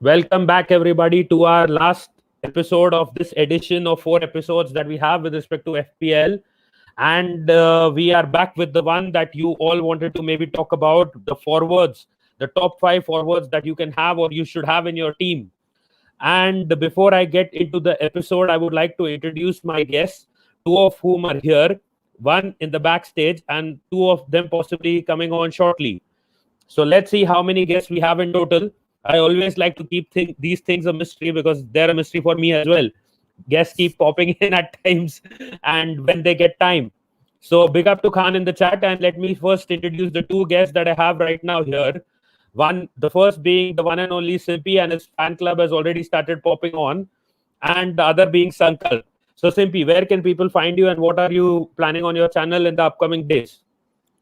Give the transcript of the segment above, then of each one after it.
Welcome back, everybody, to our last episode of this edition of 4 episodes that we have with respect to FPL. And we are back with the one that you all wanted to maybe talk about, the forwards, the top 5 forwards that you can have or you should have in your team. And before I get into the episode, I would like to introduce my guests, two of whom are here, one in the backstage, and two of them possibly coming on shortly. So let's see how many guests we have in total. I always like to keep these things a mystery because they're a mystery for me as well. Guests keep popping in at times and when they get time. So big up to Khan in the chat, and let me first introduce the two guests that I have right now here. The first being the one and only Simpy, and his fan club has already started popping on, and the other being Sankalp. So Simpy, where can people find you, and what are you planning on your channel in the upcoming days?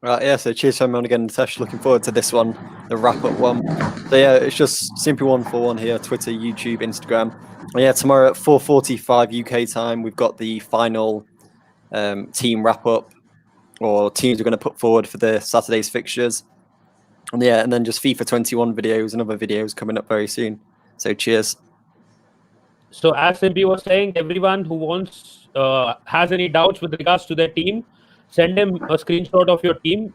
Right, yeah, so cheers for everyone again, Natesh. Looking forward to this one, the wrap-up one. So yeah, it's just simply 141 here, Twitter, YouTube, Instagram. And yeah, tomorrow at 4:45 UK time, we've got the final team wrap-up, or teams are going to put forward for the Saturday's fixtures. And yeah, and then just FIFA 21 videos and other videos coming up very soon. So cheers. So as Simpy was saying, everyone who has any doubts with regards to their team, send him a screenshot of your team,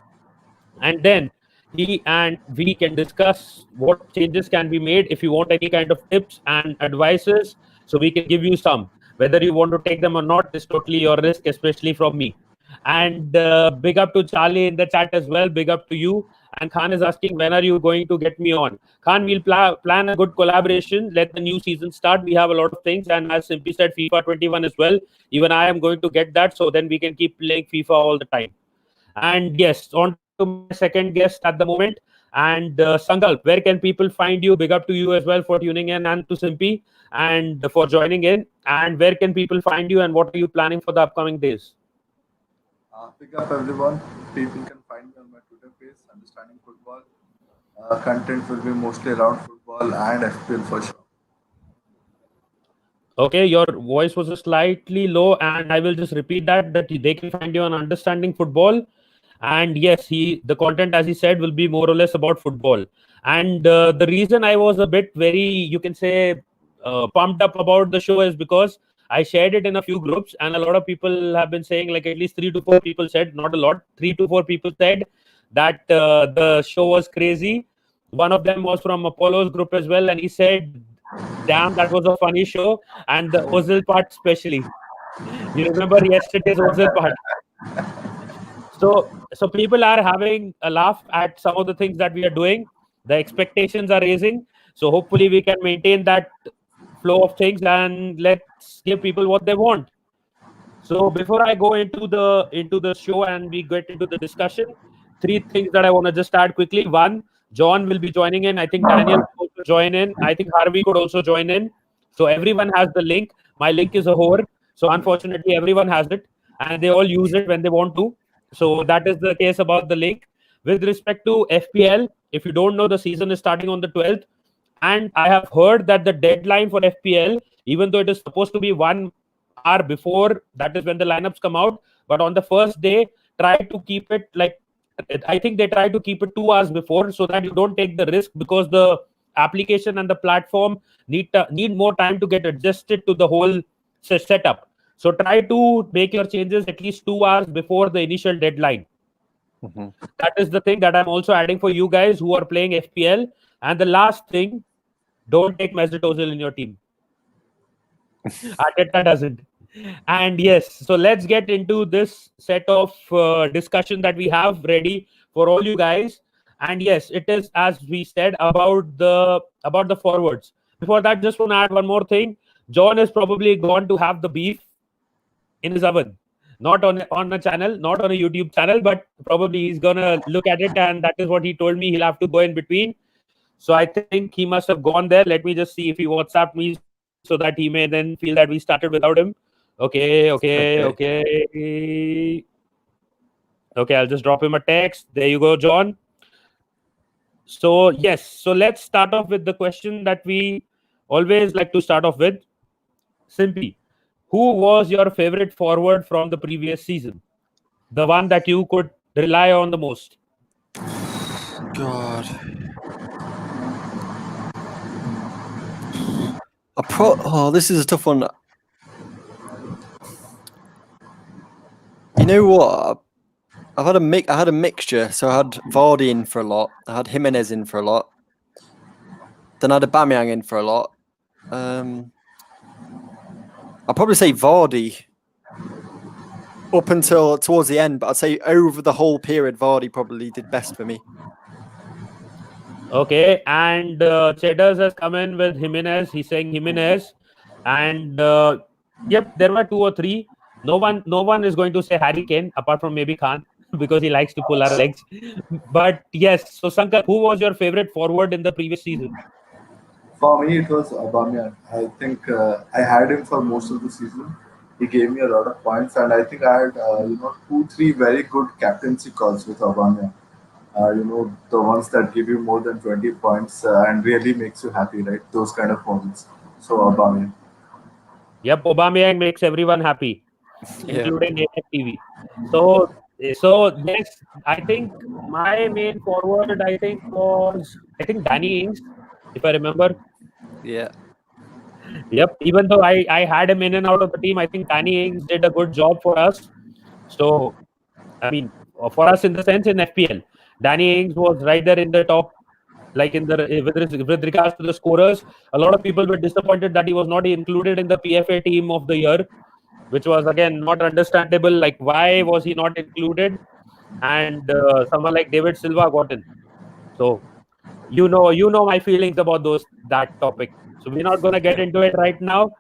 and then he and we can discuss what changes can be made. If you want any kind of tips and advices, so we can give you some. Whether you want to take them or not is totally your risk, especially from me. And big up to Charlie in the chat as well. Big up to you. And Khan is asking, when are you going to get me on? Khan, we'll plan a good collaboration. Let the new season start. We have a lot of things. And as Simply said, FIFA 21 as well. Even I am going to get that. So then we can keep playing FIFA all the time. And yes, on to my second guest at the moment. And Sankalp, where can people find you? Big up to you as well for tuning in, and to Simpy and for joining in. And where can people find you, and what are you planning for the upcoming days? Pick up everyone. People can find me on my Twitter page, Understanding Football. Content will be mostly around football and FPL for sure. Okay, your voice was slightly low, and I will just repeat that they can find you on Understanding Football. And yes, the content, as he said, will be more or less about football. And the reason I was a bit very, you can say, pumped up about the show is because I shared it in a few groups, and a lot of people have been saying, like at least 3 to 4 people said, not a lot, 3 to 4 people said that the show was crazy. One of them was from Apollo's group as well, and he said, damn, that was a funny show, and the Ozil part especially. You remember yesterday's Ozil part? So people are having a laugh at some of the things that we are doing. The expectations are raising. So hopefully we can maintain that flow of things and let's give people what they want. So before I go into the show and we get into the discussion, 3 things that I want to just add quickly. One, John will be joining in. I think Daniel will also join in. I think Harvey could also join in. So everyone has the link. My link is a whore. So unfortunately, everyone has it and they all use it when they want to. So that is the case about the link. With respect to FPL, if you don't know, the season is starting on the 12th. And I have heard that the deadline for FPL, even though it is supposed to be 1 hour before, that is when the lineups come out. But on the first day, try to keep it like, I think they try to keep it 2 hours before so that you don't take the risk, because the application and the platform need more time to get adjusted to the whole setup. So try to make your changes at least 2 hours before the initial deadline. Mm-hmm. That is the thing that I'm also adding for you guys who are playing FPL. And the last thing, don't take Mesut Ozil in your team. Arteta doesn't. And yes, so let's get into this set of discussion that we have ready for all you guys. And yes, it is, as we said, about the forwards. Before that, just want to add one more thing. John is probably going to have the beef in his oven, not on a channel, not on a YouTube channel, but probably he's gonna look at it, and that is what he told me. He'll have to go in between. So I think he must have gone there. Let me just see if he WhatsApped me so that he may then feel that we started without him. Okay. Okay, I'll just drop him a text. There you go, John. So yes, so let's start off with the question that we always like to start off with. Simply, who was your favorite forward from the previous season? The one that you could rely on the most? God. This is a tough one. You know what? I had a mixture. So I had Vardy in for a lot. I had Jimenez in for a lot. Then I had Aubameyang in for a lot. I'll probably say Vardy up until towards the end, but I'd say over the whole period, Vardy probably did best for me. Okay, and Cheddars has come in with Jimenez. He's saying Jimenez, and yep, there were 2 or 3. No one is going to say Harry Kane apart from maybe Khan because he likes to pull our legs. But yes, so Sankar, who was your favorite forward in the previous season? For me, it was Aubameyang. I think I had him for most of the season. He gave me a lot of points, and I think I had 2, 3 very good captaincy calls with Aubameyang. The ones that give you more than 20 points and really makes you happy, right? Those kind of moments. So Aubameyang. Yep, Aubameyang makes everyone happy, including AFTV. So yes, I think my main forward was Danny Ings, if I remember. Yeah. Yep. Even though I had him in and out of the team, I think Danny Ings did a good job for us. So, I mean, for us in the sense in FPL, Danny Ings was right there in the top, like in the with regards to the scorers. A lot of people were disappointed that he was not included in the PFA team of the year, which was again not understandable. Like, why was he not included? And someone like David Silva got in. So you know my feelings about that topic. So we're not going to get into it right now.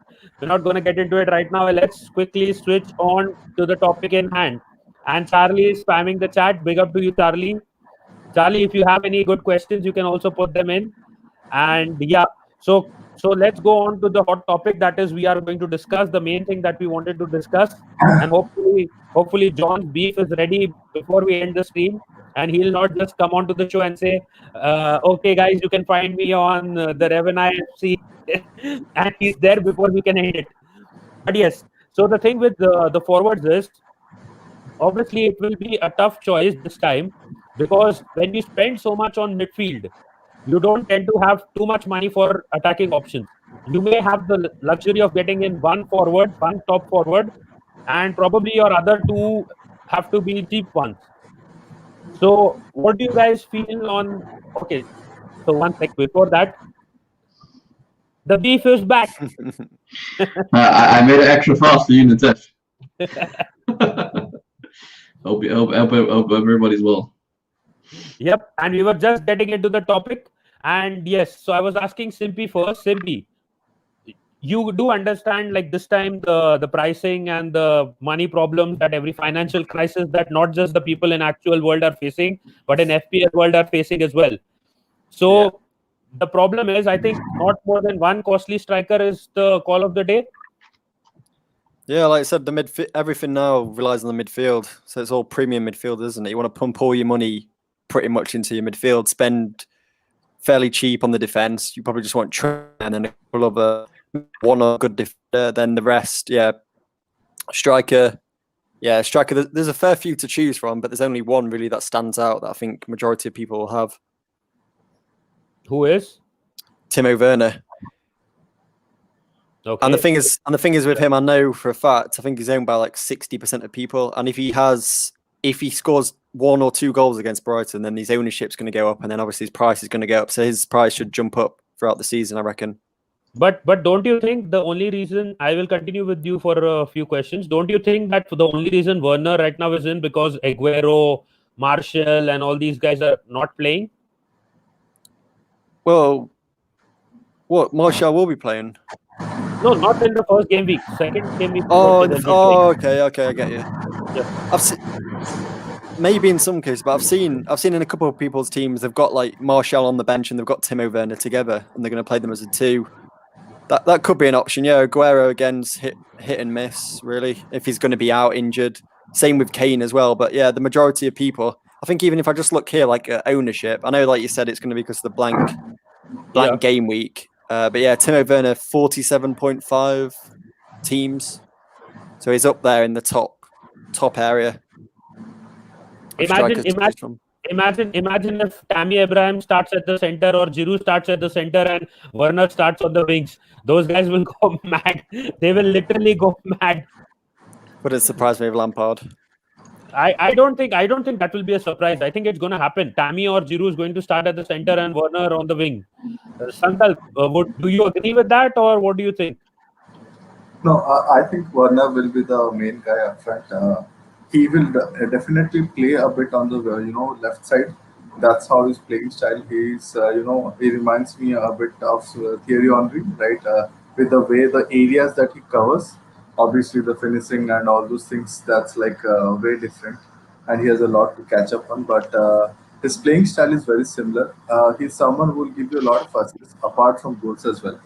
Let's quickly switch on to the topic in hand. And Charlie is spamming the chat. Big up to you, Charlie. Charlie, if you have any good questions, you can also put them in. And yeah, so let's go on to the hot topic, that is we are going to discuss the main thing that we wanted to discuss. And hopefully John's beef is ready before we end the stream, and he'll not just come onto the show and say, okay guys, you can find me on the Revenai FC and he's there before we can end it. But yes, so the thing with the forwards is, obviously it will be a tough choice this time, because when you spend so much on midfield, you don't tend to have too much money for attacking options. You may have the luxury of getting in one top forward, and probably your other 2 have to be cheap ones. So what do you guys feel on? Okay, so one sec before that, the beef is back. I made it extra fast for you, Nitesh. hope everybody's well. Yep, and we were just getting into the topic, and yes, so I was asking Simpy first. Simpy, you do understand, like, this time the pricing and the money problems that every financial crisis that not just the people in actual world are facing, but in FPL world are facing as well. So the problem is, I think not more than one costly striker is the call of the day. Yeah, like I said, the everything now relies on the midfield. So it's all premium midfield, isn't it? You want to pump all your money pretty much into your midfield, spend fairly cheap on the defense. You probably just want Trent and then a couple of one or good defender, then the rest, striker. Yeah, striker. There's a fair few to choose from, but there's only one really that stands out that I think majority of people will have. Who is? Timo Werner. Okay. And the thing is with him, I know for a fact, I think he's owned by like 60% of people. And if he scores 1 or 2 goals against Brighton, then his ownership's going to go up, and then obviously his price is going to go up. So his price should jump up throughout the season, I reckon. But don't you think the only reason, I will continue with you for a few questions, don't you think that the only reason Werner right now is in because Aguero, Martial and all these guys are not playing? Well, what, Martial will be playing? No, not in the first game week. Second game week. Okay, I get you. Yeah. I've seen, maybe in some cases, but I've seen in a couple of people's teams, they've got like Martial on the bench and they've got Timo Werner together, and they're going to play them as a 2. That could be an option. Yeah, Aguero again's hit and miss, really, if he's going to be out injured. Same with Kane as well. But yeah, the majority of people, I think, even if I just look here, like ownership, I know, like you said, it's going to be because of the blank game week. But yeah, Timo Werner, 47.5 teams. So he's up there in the top area. Imagine Imagine if Tammy Abraham starts at the center or Giroud starts at the center and Werner starts on the wings. Those guys will go mad. They will literally go mad. Would it surprise me with Lampard? I don't think that will be a surprise. I think it's going to happen. Tammy or Giroud is going to start at the center and Werner on the wing. Sankalp, do you agree with that, or what do you think? No, I think Werner will be the main guy up front. He will definitely play a bit on the left side. That's how his playing style. He's he reminds me a bit of Thierry Henry, right? With the way the areas that he covers, obviously the finishing and all those things. That's like way different, and he has a lot to catch up on. But his playing style is very similar. He's someone who will give you a lot of assists apart from goals as well.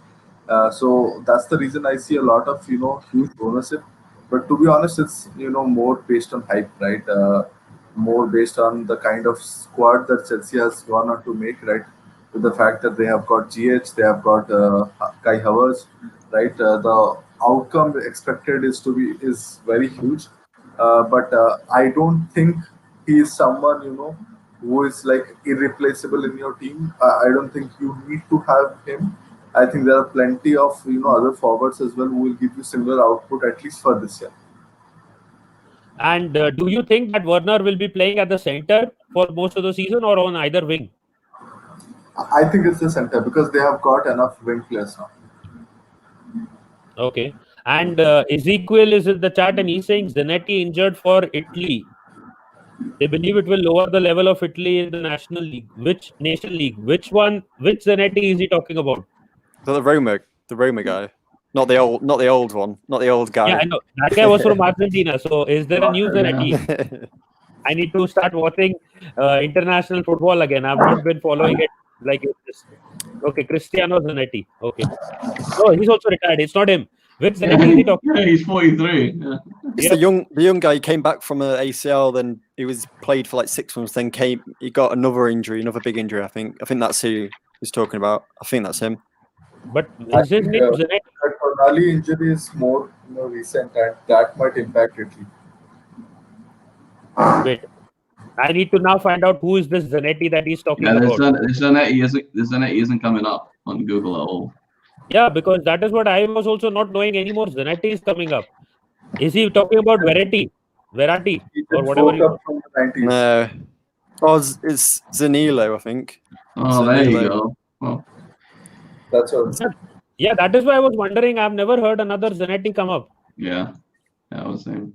So that's the reason I see a lot of huge ownership. But to be honest, it's more based on hype, right? More based on the kind of squad that Chelsea has gone on to make, right? With the fact that they have got GH, they have got Kai Havertz, right? The outcome expected is very huge, but I don't think he is someone who is like irreplaceable in your team. I don't think you need to have him. I think there are plenty of other forwards as well who will give you similar output at least for this year. And do you think that Werner will be playing at the center for most of the season or on either wing? I think it's the center because they have got enough wing players now. Okay. And Ezekiel is in the chat and he's saying Zanetti injured for Italy. They believe it will lower the level of Italy in the National League. Which Nation League? Which one? Which Zanetti is he talking about? The Roma guy, not the old one, not the old guy. Yeah, I know. That guy was from Argentina. So is there a new Zanetti? I need to start watching international football again. I've not been following it like this. Okay, Cristiano Zanetti. Okay. No, he's also retired. It's not him. Which Zanetti is he talking about? Yeah, he's 43. Yeah. It's the young guy. He came back from an ACL, then he was played for like 6 months. Then he got another big injury. I think that's who he's talking about. I think that's him. But is his name Zanetti? That Tonali injury is more recent, and that might impact Italy. Wait. I need to now find out who is this Zanetti that he's talking Yeah, about. this Zanetti isn't coming up on Google at all. Yeah, because that is what I was also not knowing anymore. Zanetti is coming up. Is he talking about Verratti, or whatever? From the 90s. No, it's Zanilo, I think. Oh, there you go. Well, That's all. Yeah, that is why I was wondering. I've never heard another Zanetti come up. yeah, I was saying.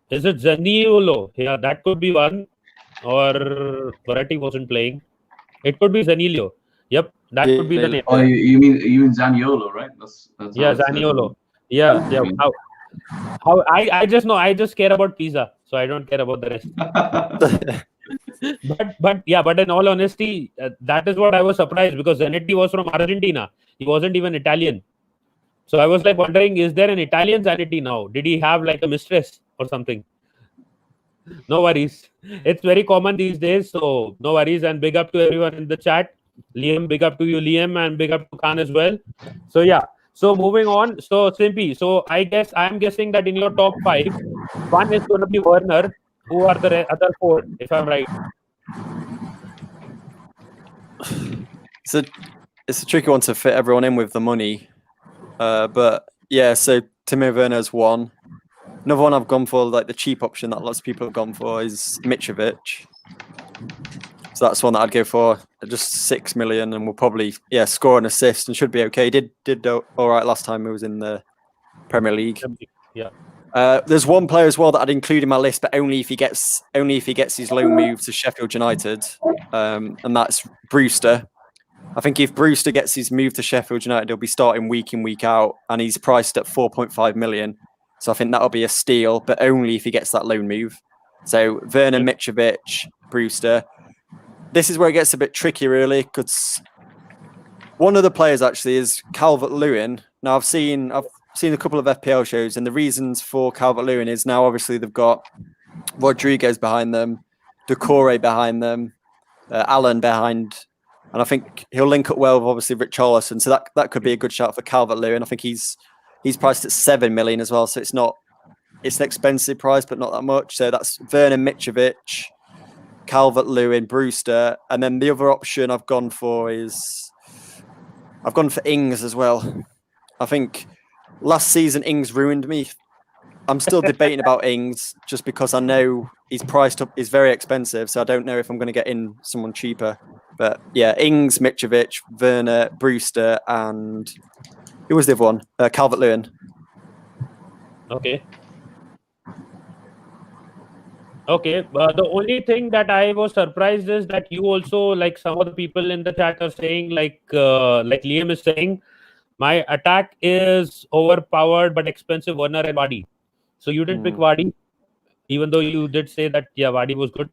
Is it Zaniolo? Yeah, that could be one. Or Verratti wasn't playing. It could be Zaniolo. Yep, that could be the name. Oh, you mean Zaniolo, right? That's Yeah, Zaniolo. Yeah. How I just know. I just care about pizza, so I don't care about the rest. But in all honesty, that is what I was surprised because Zanetti was from Argentina. He wasn't even Italian. So I was like wondering, is there an Italian Zanetti now? Did he have like a mistress or something? No worries. It's very common these days. So no worries. And big up to everyone in the chat. Liam, big up to you, Liam, and big up to Khan as well. So yeah. So moving on. So Simpy. So I'm guessing that in your top 5, one is going to be Werner. Who are the other 4, if I'm right? It's a tricky one to fit everyone in with the money. But yeah, so Timo Werner's one. Another one I've gone for, like the cheap option that lots of people have gone for, is Mitrovic. So that's one that I'd go for, just 6 million, and will probably score an assist and should be okay. Did all right last time he was in the Premier League. Yeah. There's one player as well that I'd include in my list, but only if he gets his loan move to Sheffield United, and that's Brewster. I think if Brewster gets his move to Sheffield United, he'll be starting week in, week out, and he's priced at 4.5 million. So I think that'll be a steal, but only if he gets that loan move. So Werner, Mitrovic, Brewster. This is where it gets a bit tricky, really, because one of the players actually is Calvert-Lewin. Now I've seen a couple of FPL shows, and the reasons for Calvert-Lewin is now obviously they've got Rodriguez behind them, Doucouré behind them, Allen behind. And I think he'll link up well with obviously Richarlison, so that could be a good shout for Calvert-Lewin. I think he's priced at 7 million as well, so it's an expensive price, but not that much. So that's Werner, Mitrovic, Calvert-Lewin, Brewster, and then the other option I've gone for Ings as well. I think last season Ings ruined me. I'm still debating about Ings just because I know he's priced up, he's very expensive, so I don't know if I'm going to get in someone cheaper. But yeah, Ings, Mitrovic, Werner, Brewster, and who was the other one? Calvert-Lewin. Okay. Okay. The only thing that I was surprised is that you also, like some of the people in the chat are saying, like Liam is saying, my attack is overpowered but expensive, Werner and Vardy. So you didn't pick Vardy, even though you did say that, yeah, Vardy was good.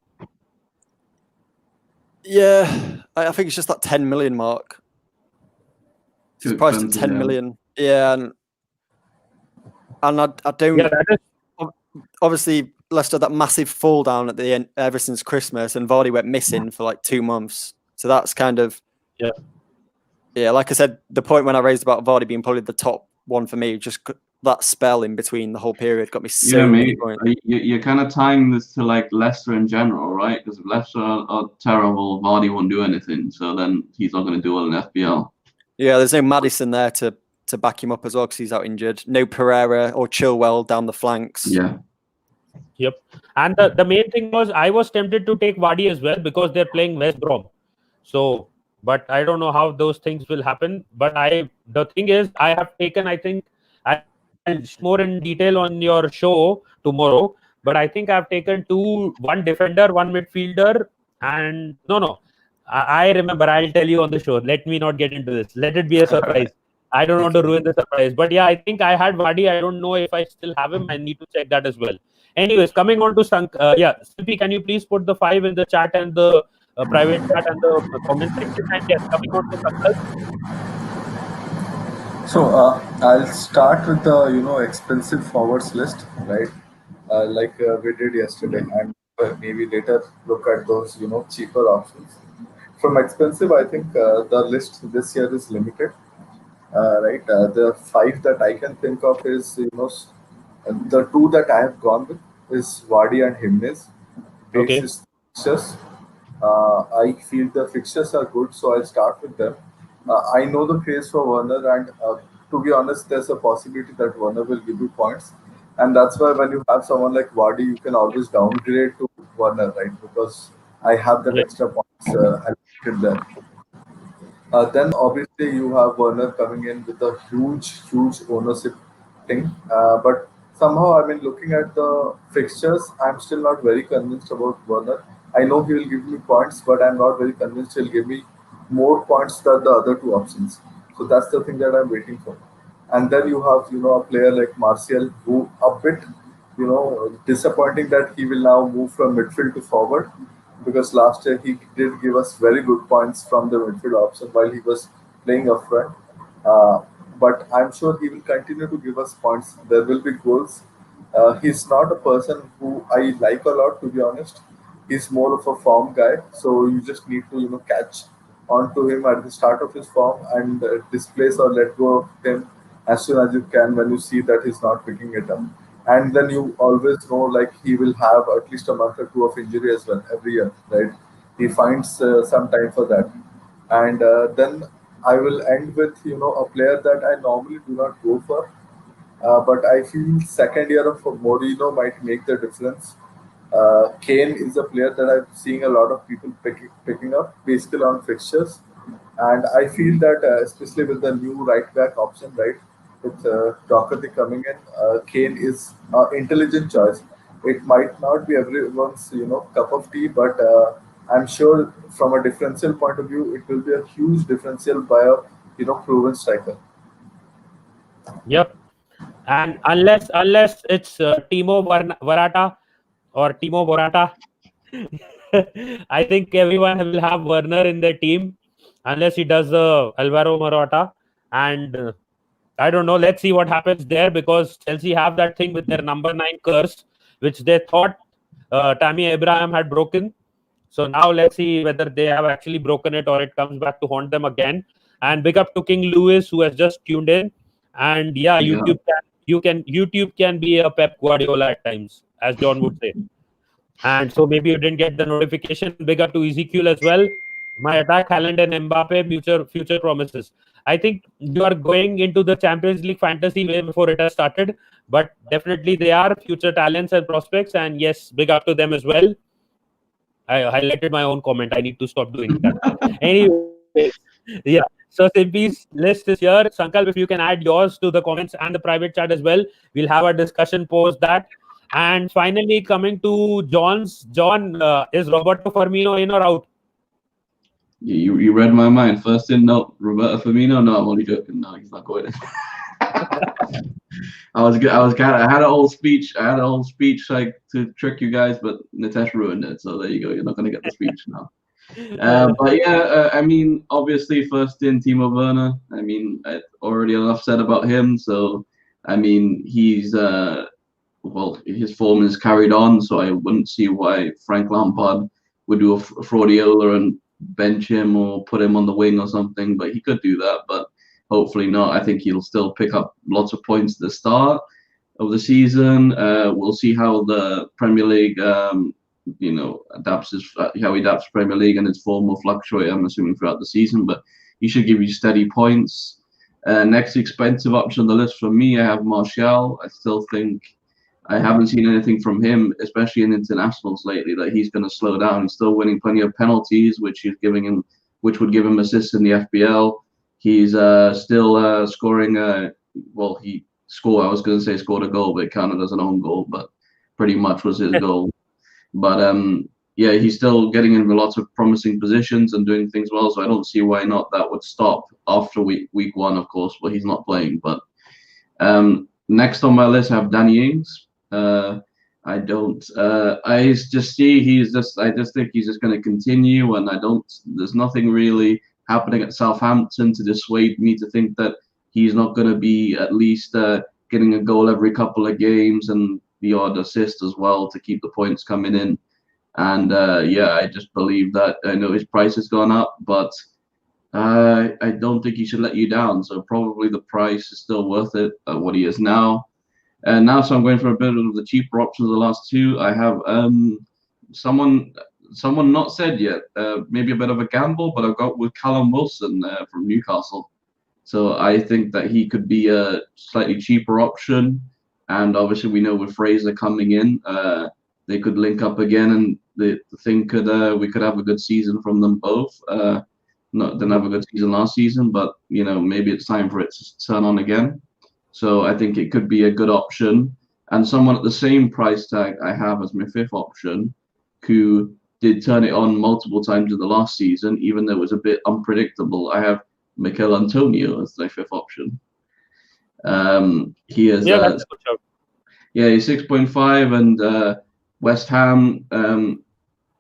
Yeah, I think it's just that 10 million mark. It's priced at 10 million. Yeah, and I don't. Yeah, that is obviously Leicester had that massive fall down at the end ever since Christmas, and Vardy went missing for like 2 months. So that's kind of yeah. Like I said, the point when I raised about Vardy being probably the top one for me, just that spell in between the whole period got me so many points. You're kind of tying this to like Leicester in general, right? Because if Leicester are terrible, Vardy won't do anything. So then he's not going to do well in FPL. Yeah, there's no Maddison there to back him up as well because he's out injured. No Pereira or Chilwell down the flanks. Yeah. Yep. And the main thing was I was tempted to take Vardy as well because they're playing West Brom. So, but I don't know how those things will happen. But the thing is, I have taken, I think, I'll more in detail on your show tomorrow. But I think I've taken one defender, one midfielder, and no. I remember, I'll tell you on the show. Let me not get into this. Let it be a surprise. I don't want to ruin the surprise. But yeah, I think I had Vardy. I don't know if I still have him. I need to check that as well. Anyways, coming on to Sippy, can you please put the 5 in the chat and the private chat and the comment section? And yes, coming on to Sankalp. So I'll start with the expensive forwards list, right? Like we did yesterday, and maybe later look at those cheaper options. From expensive, I think the list this year is limited. Right, the 5 that I can think of is the 2 that I have gone with is Vardy and Jimenez. Basis fixtures. I feel the fixtures are good, so I'll start with them. I know the case for Werner, and to be honest, there's a possibility that Werner will give you points, and that's why when you have someone like Vardy, you can always downgrade to Werner, right? Because I have that extra points allocated there. Then obviously you have Werner coming in with a huge ownership thing. But somehow, I mean, looking at the fixtures, I'm still not very convinced about Werner. I know he will give me points, but I'm not very convinced he'll give me more points than the other 2 options. So that's the thing that I'm waiting for. And then you have, a player like Martial, who a bit, disappointing that he will now move from midfield to forward. Because last year he did give us very good points from the midfield option while he was playing up front. But I'm sure he will continue to give us points. There will be goals. He's not a person who I like a lot, to be honest. He's more of a form guy. So you just need to, catch on to him at the start of his form and displace or let go of him as soon as you can when you see that he's not picking it up. And then you always know, like, he will have at least a month or 2 of injury as well every year, right? He finds some time for that. And then I will end with, a player that I normally do not go for. But I feel second year of Mourinho might make the difference. Kane is a player that I'm seeing a lot of people picking up basically on fixtures. And I feel that especially with the new right back option, right? With Doherty coming in, Kane is an intelligent choice. It might not be everyone's cup of tea, but I'm sure from a differential point of view, it will be a huge differential by a proven striker. Yep. And unless it's Timo Varata or Timo Borata, I think everyone will have Werner in their team unless he does the Alvaro Morata. And I don't know. Let's see what happens there, because Chelsea have that thing with their number 9 curse, which they thought Tammy Abraham had broken. So now let's see whether they have actually broken it or it comes back to haunt them again. And big up to King Lewis, who has just tuned in. And yeah, YouTube can be a Pep Guardiola at times, as John would say. and so maybe you didn't get the notification. Big up to Ezekiel as well. My attack, Haaland and Mbappe, future promises. I think you are going into the Champions League fantasy way before it has started, but definitely they are future talents and prospects, and yes, big up to them as well. I highlighted my own comment. I need to stop doing that. Anyway, yeah. So Simpi's list is here. Sankalp, if you can add yours to the comments and the private chat as well, we'll have a discussion post that. And finally, coming to John's. John, is Roberto Firmino in or out? You read my mind. First in, no. Roberto Firmino, no, I'm only joking. No, he's not going in. I had a whole speech like to trick you guys, but Nitesh ruined it. So there you go. You're not gonna get the speech now. But yeah, I mean, obviously, first in Timo Werner. I mean, I already enough said about him. So I mean, he's well, his form is carried on. So I wouldn't see why Frank Lampard would do a fraudiola and bench him or put him on the wing or something. But he could do that. But hopefully not. I think he'll still pick up lots of points at the start of the season. We'll see how the Premier League, adapts how he adapts Premier League, and his form will fluctuate, I'm assuming, throughout the season. But he should give you steady points. Next expensive option on the list for me, I have Martial. I still think I haven't seen anything from him, especially in internationals lately, that he's going to slow down. He's still winning plenty of penalties, which would give him assists in the FPL. He's still scoring. I was going to say scored a goal, but it counted as an own goal, but pretty much was his goal. But yeah, he's still getting in lots of promising positions and doing things well. So I don't see why not that would stop after week one, of course, but he's not playing. But next on my list, I have Danny Ings. I just think he's just going to continue, and there's nothing really happening at Southampton to dissuade me to think that he's not going to be at least getting a goal every couple of games and the odd assist as well to keep the points coming in. And yeah, I just believe that. I know his price has gone up, but I don't think he should let you down. So probably the price is still worth it at what he is now. And now, so I'm going for a bit of the cheaper options. The last two, I have someone not said yet, maybe a bit of a gamble, but I've got with Callum Wilson from Newcastle. So I think that he could be a slightly cheaper option. And obviously we know with Fraser coming in, they could link up again, and the thing we could have a good season from them both. Didn't have a good season last season, but maybe it's time for it to turn on again. So I think it could be a good option. And someone at the same price tag I have as my fifth option, who did turn it on multiple times in the last season, even though it was a bit unpredictable. I have Mikel Antonio as my fifth option. He is that's a good shout. Yeah, he's 6.5, and West Ham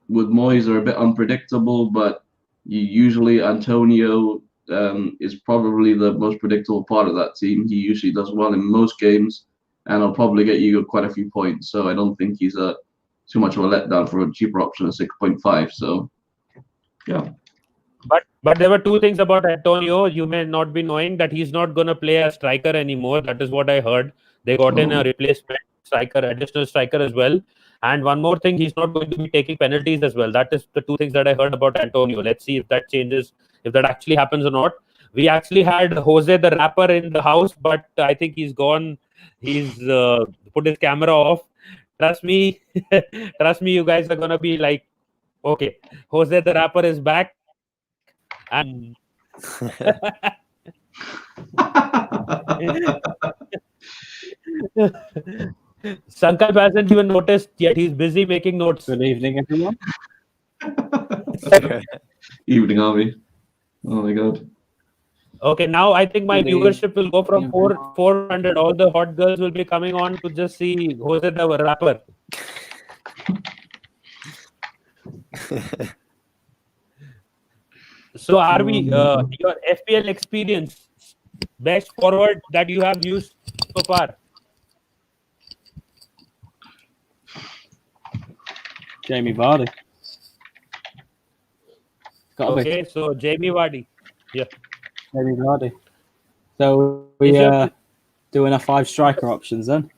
with Moyes are a bit unpredictable, but usually Antonio is probably the most predictable part of that team. He usually does well in most games, and he'll probably get you quite a few points. So I don't think he's too much of a letdown for a cheaper option of 6.5. So yeah. But there were two things about Antonio. You may not be knowing that he's not going to play as striker anymore. That is what I heard. They got in a replacement striker, additional striker as well. And one more thing, he's not going to be taking penalties as well. That is the two things that I heard about Antonio. Let's see if that changes, if that actually happens or not. We actually had Jose the rapper in the house, but I think he's gone. He's put his camera off. Trust me, you guys are going to be like, okay, Jose the rapper is back. And Sankalp hasn't even noticed yet. He's busy making notes. Good evening, everyone. Evening, Avi. Oh my God. Okay, now I think my viewership will go from 400. All the hot girls will be coming on to just see Jose the rapper. So are we, your FPL experience, best forward that you have used so far? Jamie Vardy. Okay, so Jamie Vardy. Yeah. Jamie Vardy. So we doing our 5 striker options then?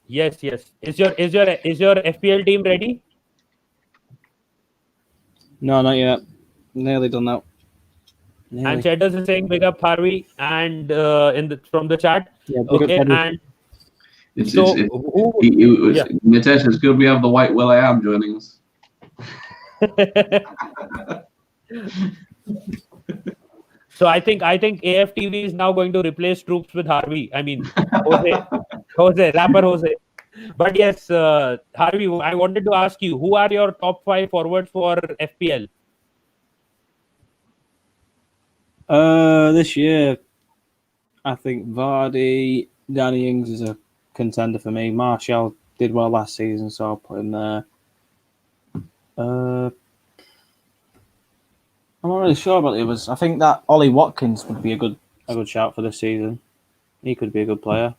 Yes. Is your FPL team ready? No, not yet. Nearly done that. And Nearly. Cheddars is saying big up Harvey and from the chat. Yeah, big up Okay, Cheddars. and It's, so it's, who? Yeah. Nitesh, it's good we have the white Will I Am joining us. So I think AFTV is now going to replace Troops with Harvey. I mean, rapper Jose. But yes, Harvey, I wanted to ask you, who are your top 5 forwards for FPL? This year, I think Vardy, Danny Ings is a contender for me. Martial did well last season, so I'll put him there. I'm not really sure about the others. I think that Ollie Watkins would be a good shout for this season. He could be a good player.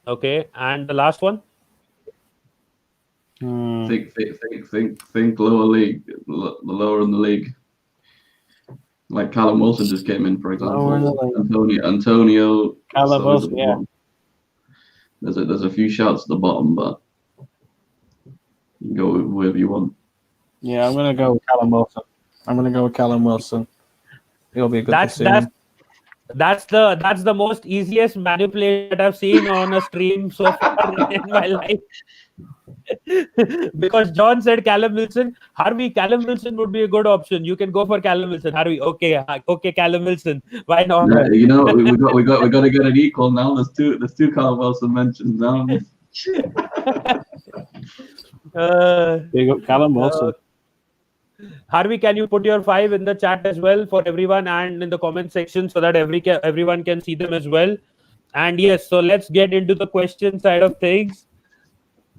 Okay, and the last one? Think lower league, the lower in the league. Like Callum Wilson just came in, for example. Antonio. Callum Wilson, yeah. There's a few shouts at the bottom, but you can go with whoever you want. Yeah, I'm gonna go with Callum Wilson. He'll be a good this season. That's the most easiest manipulation that I've seen on a stream so far in my life. Because John said Callum Wilson. Harvey, Callum Wilson would be a good option. You can go for Callum Wilson. Harvey, okay, Callum Wilson. Why not? Yeah, we got to get it equal now. There's two Callum Wilson mentions now. Big up Callum Wilson. Harvey, can you put your 5 in the chat as well for everyone and in the comment section so that everyone can see them as well? And yes, so let's get into the question side of things.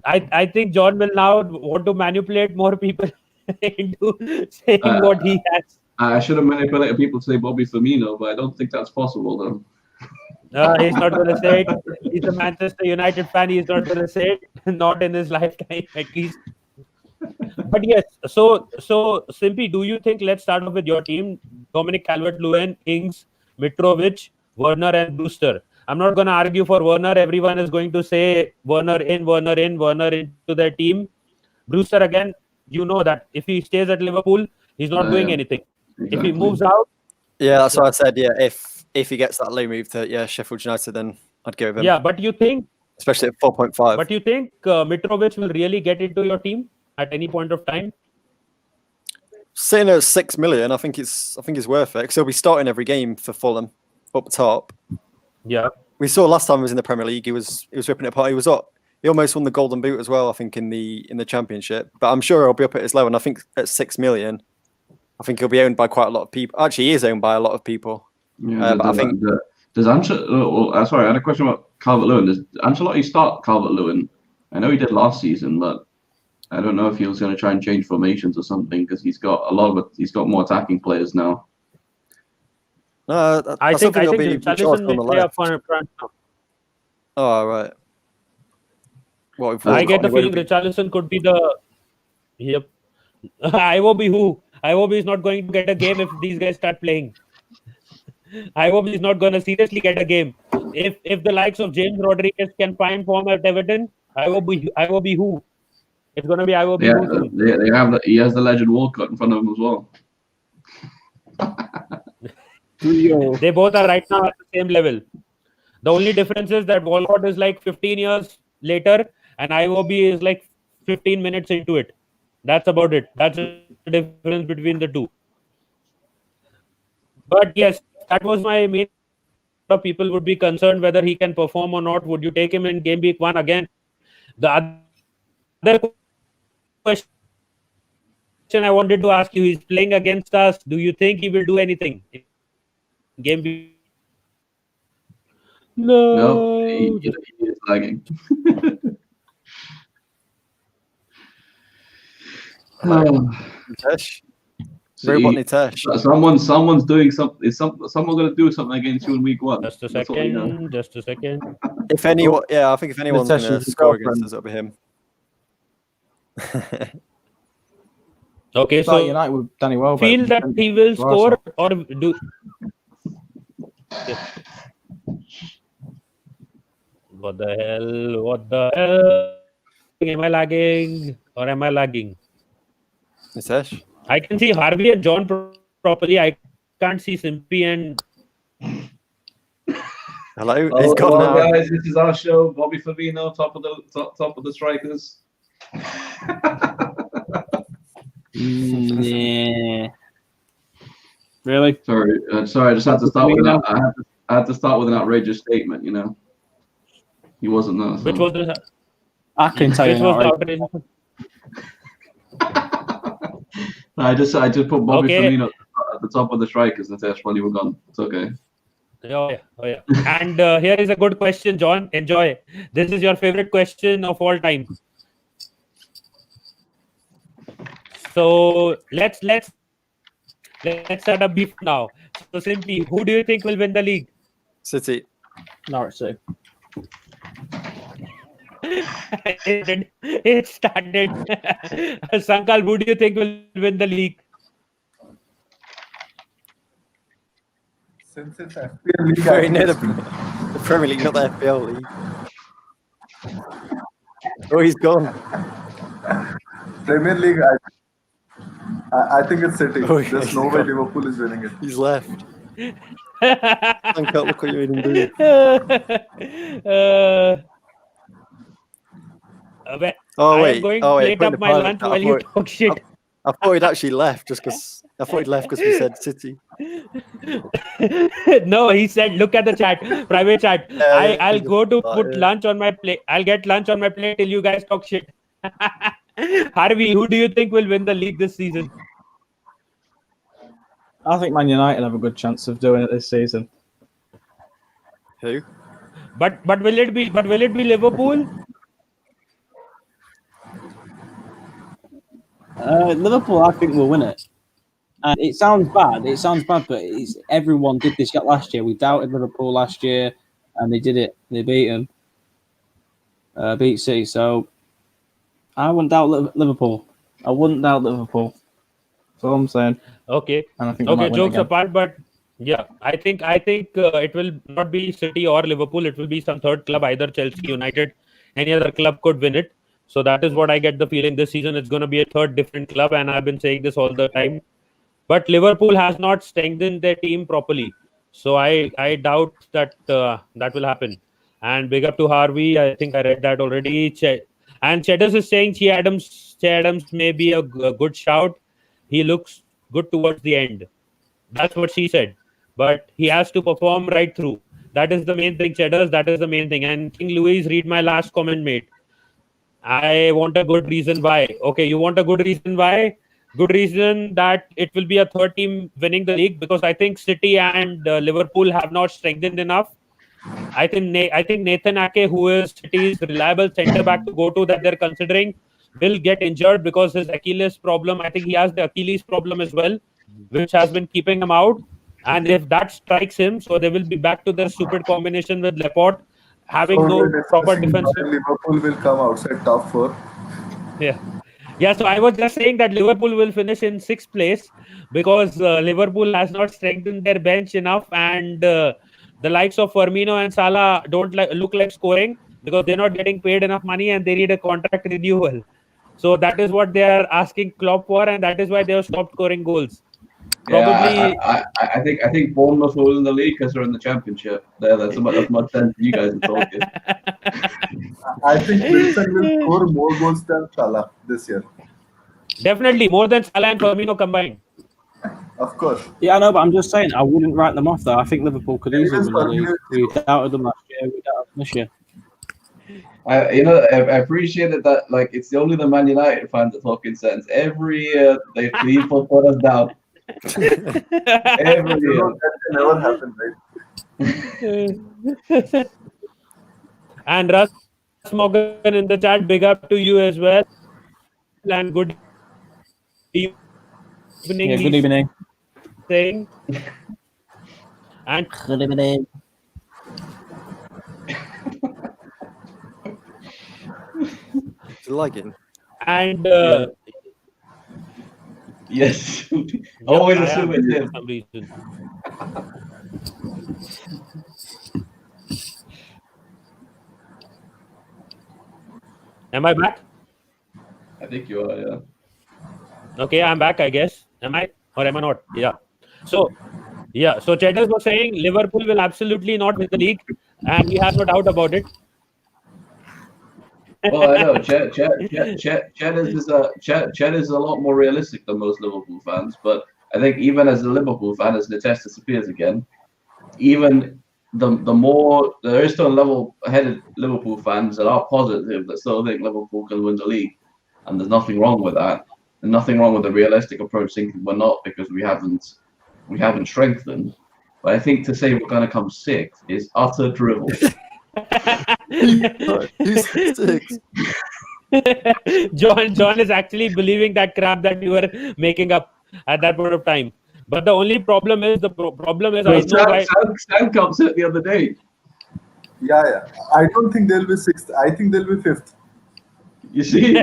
I think John will now want to manipulate more people into saying what he has. I should have manipulated people to say Bobby Firmino, but I don't think that's possible though. He's not going to say it. He's a Manchester United fan. He's not going to say it. Not in his lifetime, at least. But yes, so Simpy, do you think, let's start off with your team, Dominic Calvert-Lewin, Ings, Mitrovic, Werner and Brewster. I'm not going to argue for Werner. Everyone is going to say Werner into their team. Brewster, again, you know that if he stays at Liverpool, he's not doing anything. Exactly. If he moves out... Yeah, that's what I said, yeah. If he gets that low move to Sheffield United, then I'd go with him. Yeah, but you think... Especially at 4.5. But you think Mitrovic will really get into your team at any point of time? Sitting at 6 million, I think it's worth it because he'll be starting every game for Fulham up top. Yeah, we saw last time he was in the Premier League. He was ripping it apart. He almost won the Golden Boot as well, I think, in the Championship. But I'm sure he'll be up at his low, and I think at 6 million, I think he'll be owned by quite a lot of people. Actually, he is owned by a lot of people. Yeah, but I think does Ancelotti? Sorry, I had a question about Calvert-Lewin. Does Ancelotti start Calvert-Lewin? I know he did last season, but I don't know if he was going to try and change formations or something because he's got more attacking players now. I think Richarlison will play up front. Oh, right. I get the feeling Richarlison could be the... Yep. Iwobi is not going to get a game if these guys start playing. Iwobi is not going to seriously get a game. If the likes of James Rodriguez can find form at Everton, Iwobi who? It's going to be Iwobi who. He has the legend Walcott in front of him as well. They both are right now at the same level. The only difference is that Walcott is like 15 years later and Iwobi is like 15 minutes into it. That's about it. That's the difference between the two. But yes, that was my main... People would be concerned whether he can perform or not. Would you take him in game week 1 again? The other question I wanted to ask you, he's playing against us. Do you think he will do anything? Game week? No, he is lagging. Nitesh. Robot Nitesh. Someone's doing something. Someone's going to do something against you in week 1. Just a second. Just a second. If anyone, I think if anyone's going to score against us, it'll be him. Okay, so United with Danny Welbeck. Feel that he will score or do... What the hell? Am I lagging or am I lagging? Nitesh? I can see Harvey and John properly. I can't see Simpy and Hello? He's gone now. Guys, this is our show. Bobby Firmino, top of the strikers. Yeah. Really? Sorry, I just had to start with that. I had to start with an outrageous statement. You know, he wasn't there. So. which was the I can tell which you was now. the Right? outrage. I just put Bobby Okay. Firmino at the top of the strikers, Nitesh, while you were gone. It's okay. Oh yeah. And here is a good question, John. Enjoy. This is your favorite question of all time. So let's start a beef now. So simply, who do you think will win the league? City. Norwich City. It started. Sankal, who do you think will win the league? Since it's FPL league, Very I near think the Premier League, not the FPL League. Oh, he's gone. Premier League, I think it's City. Oh, yeah, There's he's no way gone. Liverpool is winning it. He's left. Look what you made him do. Oh, I wait. am going Oh, to wait. plate up my lunch while you talk shit. I thought he'd actually left just because we said City. No, he said, look at the chat, private chat. Yeah, I'll go to thought, put yeah. lunch on my plate. I'll get lunch on my plate till you guys talk shit. Harvey, who do you think will win the league this season? I think Man United have a good chance of doing it this season. Who? But will it be Liverpool? Liverpool, I think, will win it. And it sounds bad, but everyone did this last year. We doubted Liverpool last year, and they did it. They beat them. Beat City. So I wouldn't doubt Liverpool. That's all I'm saying. Okay. And I think they might Okay, win jokes again. apart, but yeah, I think it will not be City or Liverpool. It will be some third club, either Chelsea, United, any other club could win it. So that is what I get the feeling this season. It's going to be a third different club, and I've been saying this all the time. But Liverpool has not strengthened their team properly, so I doubt that that will happen. And big up to Harvey. I think I read that already. And Cheddars is saying Che Adams may be a good shout. He looks good towards the end. That's what she said. But he has to perform right through. That is the main thing, Cheddars. That is the main thing. And King Louise, read my last comment, mate. I want a good reason why. Okay, you want a good reason why? Good reason that it will be a third team winning the league, because I think City and Liverpool have not strengthened enough. I think Nathan Ake, who is City's reliable centre back to go to, that they're considering, will get injured because his Achilles problem. I think he has the Achilles problem as well, which has been keeping him out. And if that strikes him, so they will be back to their stupid combination with Laporte, having So no we're proper discussing defense. why Liverpool will come outside top 4. Yeah, so I was just saying that Liverpool will finish in 6th place because Liverpool has not strengthened their bench enough, and the likes of Firmino and Salah don't look like scoring because they're not getting paid enough money and they need a contract renewal. So that is what they are asking Klopp for, and that is why they have stopped scoring goals. Probably. Yeah, I think Bournemouth will win the league because they're in the Championship. That's much sense you guys are talking. I think Wilson will score more goals than Salah this year. Definitely more than Salah and Firmino combined. Of course. Yeah, I know, but I'm just saying I wouldn't write them off though. I think Liverpool could easily win the league. We doubted them last year. We doubted them this year. I appreciate that like it's only the Man United fans that talking sense. Every year they people put us down. Every year. That can never happen, right? And Russ Morgan in the chat, big up to you as well. And good evening. Yeah, good evening. Saying. And Good evening. Lagging. And yes, always I assume am, it's him. for some reason. Am I back? I think you are, yeah. Okay, I'm back, I guess. Am I? Or am I not? Yeah. So, yeah. So, Cheddars was saying Liverpool will absolutely not win the league, and he has no doubt about it. Well, I know Ched is a lot more realistic than most Liverpool fans, but I think even as a Liverpool fan, as Nitesh disappears again, even the more there is still level-headed Liverpool fans that are positive that still think Liverpool can win the league, and there's nothing wrong with that, and nothing wrong with the realistic approach thinking we're not because we haven't strengthened. But I think to say we're going to come sixth is utter drivel. Who's six? John is actually believing that crap that you were making up at that point of time. But the only problem is I know why. Sam comes it the other day. Yeah. I don't think they'll be sixth. I think they'll be fifth. You see?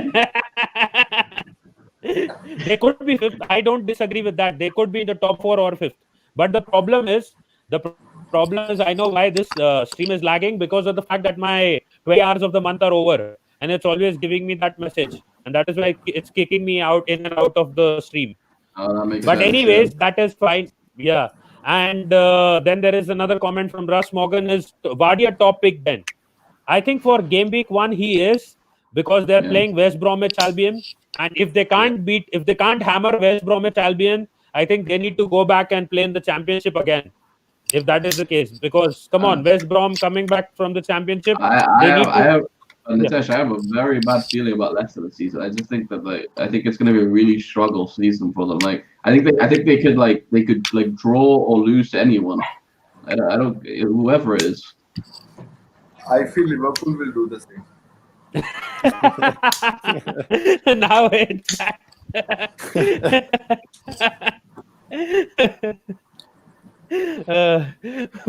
They could be fifth. I don't disagree with that. They could be in the top 4 or fifth. But the problem is I know why this stream is lagging, because of the fact that my 20 hours of the month are over, and it's always giving me that message, and that is why it's kicking me out in and out of the stream. That makes But sense, anyways, that is fine. Yeah. And then there is another comment from Russ Morgan: is Vardy a top pick then? I think for game week 1 he is, because they're playing West Bromwich Albion, and if they can't hammer West Bromwich Albion, I think they need to go back and play in the championship again. If that is the case, because come on, West Brom coming back from the championship. Nitesh, I have a very bad feeling about Leicester this season. I just think that I think it's going to be a really struggle season for them. Like I think they could draw or lose to anyone. I don't whoever it is. I feel Liverpool will do the same. Now it's back.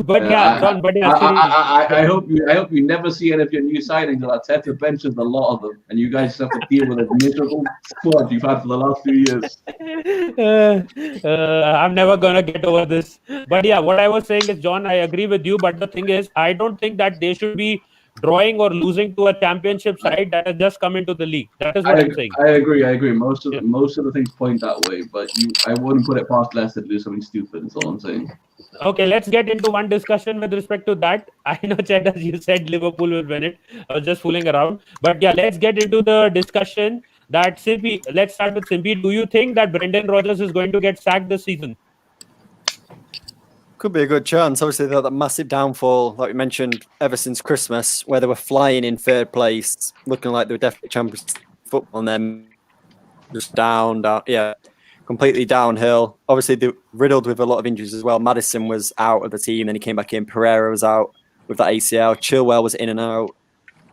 John, I hope you never see any of your new signings. Arteta benches a lot of them, and you guys have to deal with a miserable squad you've had for the last 2 years. I'm never gonna get over this. But yeah, what I was saying is, John, I agree with you. But the thing is, I don't think that they should be drawing or losing to a championship side that has just come into the league. That is what I'm saying. I agree. Most of the things point that way, but I wouldn't put it past Leicester to do something stupid. That's all I'm saying. Okay, let's get into one discussion with respect to that. I know, Cheddar, you said Liverpool will win it. I was just fooling around. But yeah, let's get into the discussion that Simpy. Let's start with Simpy. Do you think that Brendan Rodgers is going to get sacked this season? Could be a good chance. Obviously, that massive downfall, like we mentioned, ever since Christmas, where they were flying in third place, looking like they were definitely champions of football, and then just down, completely downhill. Obviously, they're riddled with a lot of injuries as well. Maddison was out of the team, then he came back in. Pereira was out with that ACL. Chilwell was in and out.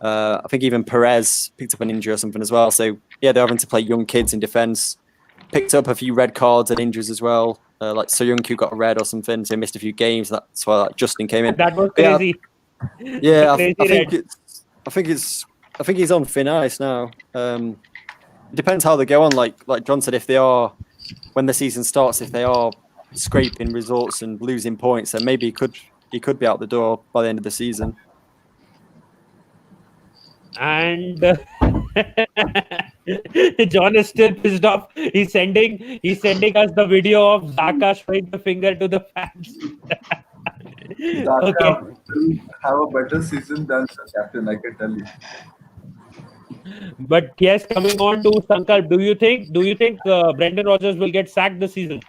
I think even Perez picked up an injury or something as well. So, yeah, they're having to play young kids in defence. Picked up a few red cards and injuries as well. Like Soyuncu got a red or something, so he missed a few games. That's why Justin came in. That was crazy. Yeah, I think he's on thin ice now. It depends how they go on. Like John said, if they are, when the season starts, if they are scraping results and losing points, then maybe he could be out the door by the end of the season. And John is still pissed off. He's sending us the video of Xhaka showing the finger to the fans. Okay. Have a better season than the captain, I can tell you. But yes, coming on to Sankalp, do you think Brendan Rodgers will get sacked this season?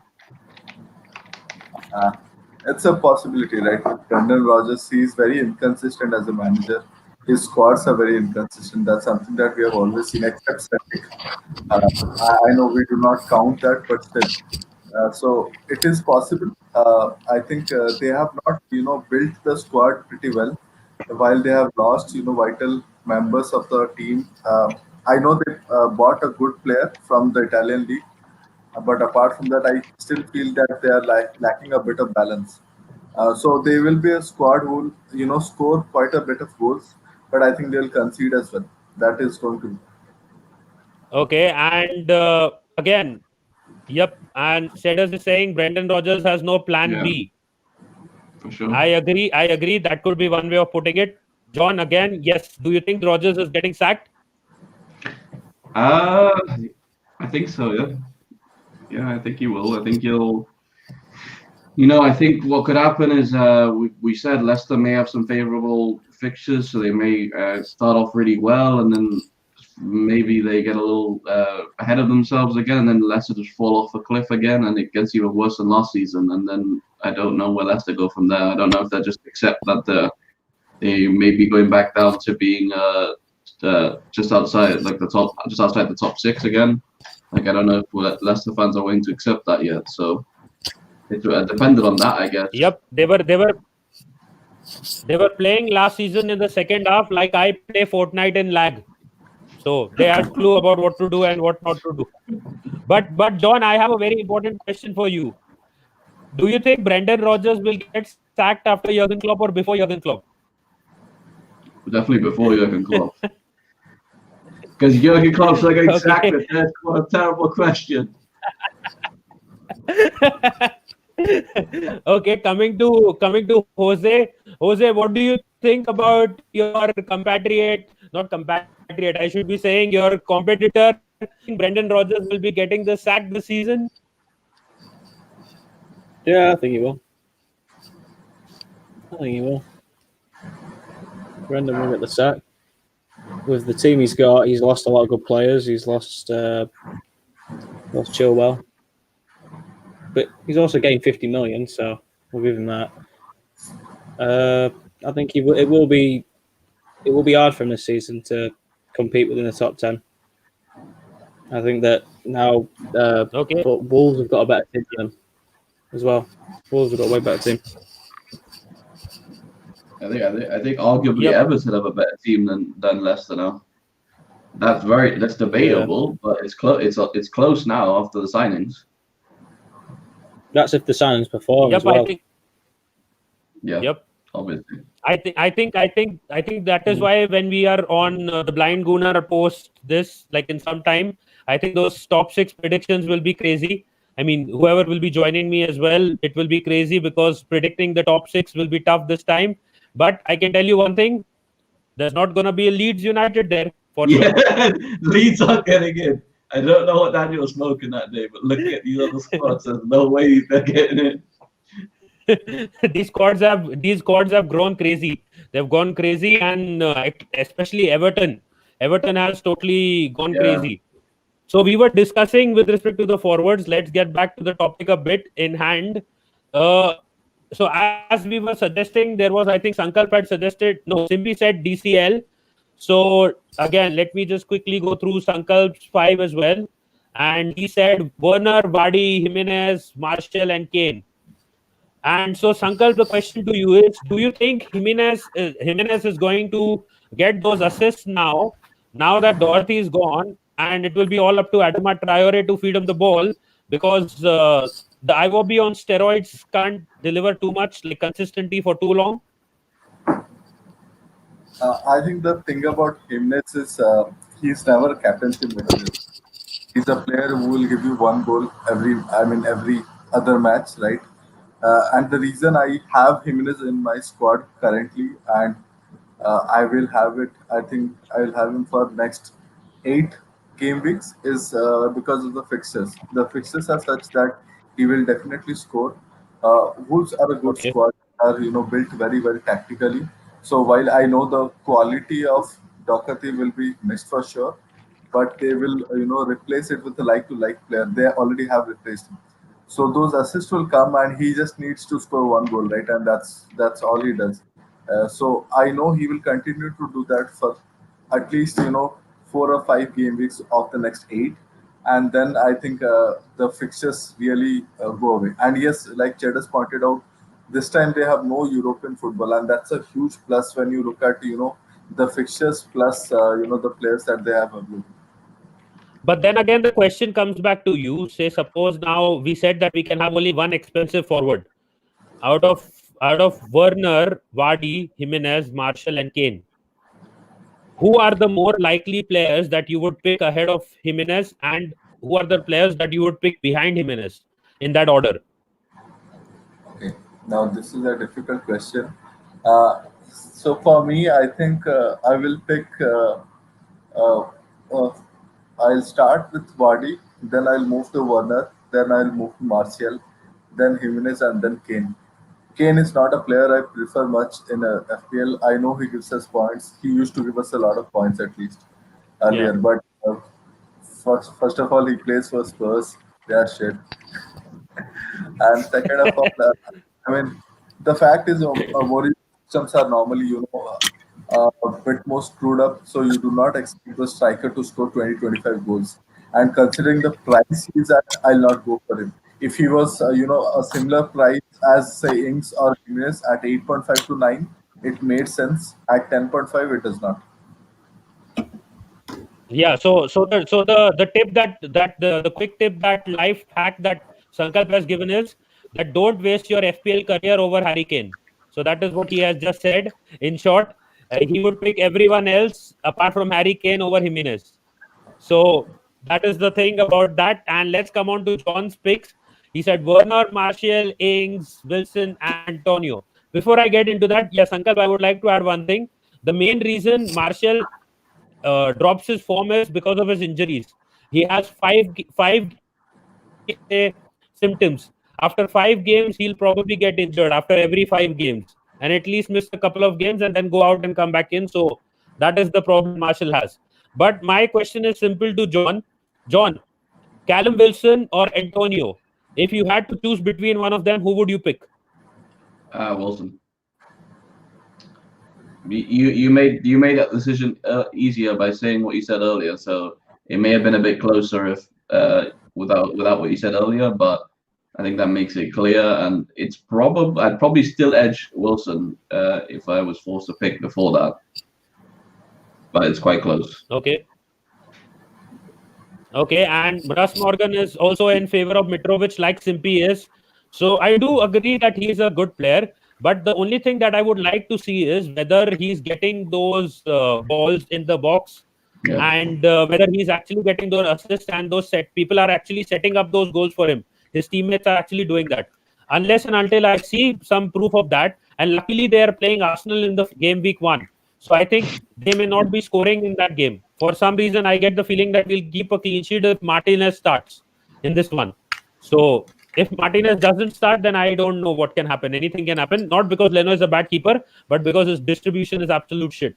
It's a possibility, right? Brendan Rodgers, he's very inconsistent as a manager. His squads are very inconsistent. That's something that we have always seen, except Celtic. I know we do not count that, but still. So it is possible. I think they have not, built the squad pretty well. While they have lost, vital members of the team. I know they bought a good player from the Italian league, but apart from that, I still feel that they are lacking a bit of balance. So they will be a squad who will, score quite a bit of goals, but I think they'll concede as well. That is going to be. Okay, and again, yep, and Cheddars is saying Brendan Rodgers has no plan B. For sure. I agree. That could be one way of putting it. John, again, yes. Do you think Rodgers is getting sacked? I think so, yeah. Yeah, I think he will. I think he'll. I think what could happen is we said Leicester may have some favourable fixtures, so they may start off really well, and then maybe they get a little ahead of themselves again, and then Leicester just fall off a cliff again, and it gets even worse than last season. And then I don't know where Leicester go from there. I don't know if they just accept that they may be going back down to being just outside, like just outside the top 6 again. Like I don't know if Leicester fans are willing to accept that yet. So. It depended on that, I guess. Yep, they were playing last season in the second half like I play Fortnite in lag. So they had clue about what to do and what not to do. But John, I have a very important question for you. Do you think Brendan Rodgers will get sacked after Jurgen Klopp or before Jurgen Klopp? Definitely before Jurgen Klopp. Because Jurgen Klopp's not getting sacked. That's what a terrible question. Okay, coming to Jose. Jose, what do you think about your compatriot? Not compatriot, I should be saying your competitor. Brendan Rodgers will be getting the sack this season. Yeah, I think he will. Brendan will get the sack. With the team he's got, he's lost a lot of good players. He's lost Chilwell. But he's also gained 50 million, so we'll give him that. I think it will be hard for him this season to compete within the top 10. I think that now but Wolves have got a better team than him as well. Wolves have got a way better team. I think arguably Everton have a better team than Leicester now. That's debatable, but it's close now after the signings. That's if the signings perform as well. Obviously. I think that is why when we are on the Blind Gooner post this, like in some time, I think those top 6 predictions will be crazy. I mean, whoever will be joining me as well, it will be crazy because predicting the top 6 will be tough this time. But I can tell you one thing: there's not going to be a Leeds United there for sure. Leeds aren't getting in. I don't know what Daniel was smoking that day, but looking at these other squads, there's no way they're getting in. These squads have grown crazy. They've gone crazy, and especially Everton. Everton has totally gone crazy. So we were discussing with respect to the forwards. Let's get back to the topic a bit in hand. So as we were suggesting, there was, I think Sankalp had suggested, no, Simbi said DCL. So again, let me just quickly go through Sankalp's 5 as well. And he said Werner, Vardy, Jimenez, Martial and Kane. And so Sankalp, the question to you is, do you think Jimenez is going to get those assists now that Doherty is gone, and it will be all up to Adama Traore to feed him the ball because the Iwobi on steroids can't deliver too much, like consistently for too long? I think the thing about Jimenez is he's never a captaincy material. He's a player who will give you 1 goal every other match, right? And the reason I have Jimenez in my squad currently, and I will have it, I think I will have him for next 8 game weeks, is because of the fixtures. The fixtures are such that he will definitely score. Wolves are a good squad, are built very well tactically. So while I know the quality of Doherty will be missed for sure, but they will replace it with a like-to-like player. They already have replaced him. So those assists will come, and he just needs to score 1 goal, right? And that's all he does. So I know he will continue to do that for at least 4 or 5 game weeks of the next 8, and then I think the fixtures really go away. And yes, like Jed has pointed out, this time they have no European football, and that's a huge plus when you look at the fixtures plus the players that they have available. But then again, the question comes back to you. Say, suppose now we said that we can have only 1 expensive forward out of Werner, Vardy, Jimenez, Martial, and Kane. Who are the more likely players that you would pick ahead of Jimenez, and who are the players that you would pick behind Jimenez in that order? Okay, now this is a difficult question. So for me, I think I will pick. I'll start with Vardy, then I'll move to Werner, then I'll move to Martial, then Jimenez, and then Kane. Kane is not a player I prefer much in a FPL. I know he gives us points. He used to give us a lot of points at least earlier. Yeah. But first of all, he plays for Spurs. They are shit. And second of all, I mean, the fact is, Mourinho systems are normally, a bit more screwed up. So you do not expect the striker to score 20-25 goals. And considering the price he's at, I'll not go for him. If he was, a similar price as, say, Ings or Jimenez at 8.5 to 9, it made sense. At 10.5, it does not. Yeah, so the tip that the quick tip, that life hack that Sankalp has given is that don't waste your FPL career over Harry Kane. So that is what he has just said. In short, he would pick everyone else apart from Harry Kane over Jimenez. So that is the thing about that. And let's come on to John's picks. He said Werner, Martial, Ings, Wilson, and Antonio. Before I get into that, yes, Sankalp, I would like to add one thing. The main reason Martial drops his form is because of his injuries. He has five symptoms. After 5 games, he'll probably get injured after every 5 games, and at least miss a couple of games and then go out and come back in. So that is the problem Martial has. But my question is simple to John. John, Callum Wilson or Antonio? If you had to choose between one of them, who would you pick? Wilson. You made that decision easier by saying what you said earlier, so it may have been a bit closer if without what you said earlier, but I think that makes it clear, and it's I'd probably still edge Wilson if I was forced to pick before that, but it's quite close. Okay, and Russ Morgan is also in favor of Mitrovic, like Simpy is. So I do agree that he is a good player. But the only thing that I would like to see is whether he's getting those balls in the box, and whether he's actually getting those assists and those people are actually setting up those goals for him. His teammates are actually doing that. Unless and until I see some proof of that, and luckily they are playing Arsenal in the game week 1. So I think they may not be scoring in that game. For some reason, I get the feeling that we'll keep a clean sheet if Martinez starts in this one. So if Martinez doesn't start, then I don't know what can happen. Anything can happen. Not because Leno is a bad keeper, but because his distribution is absolute shit.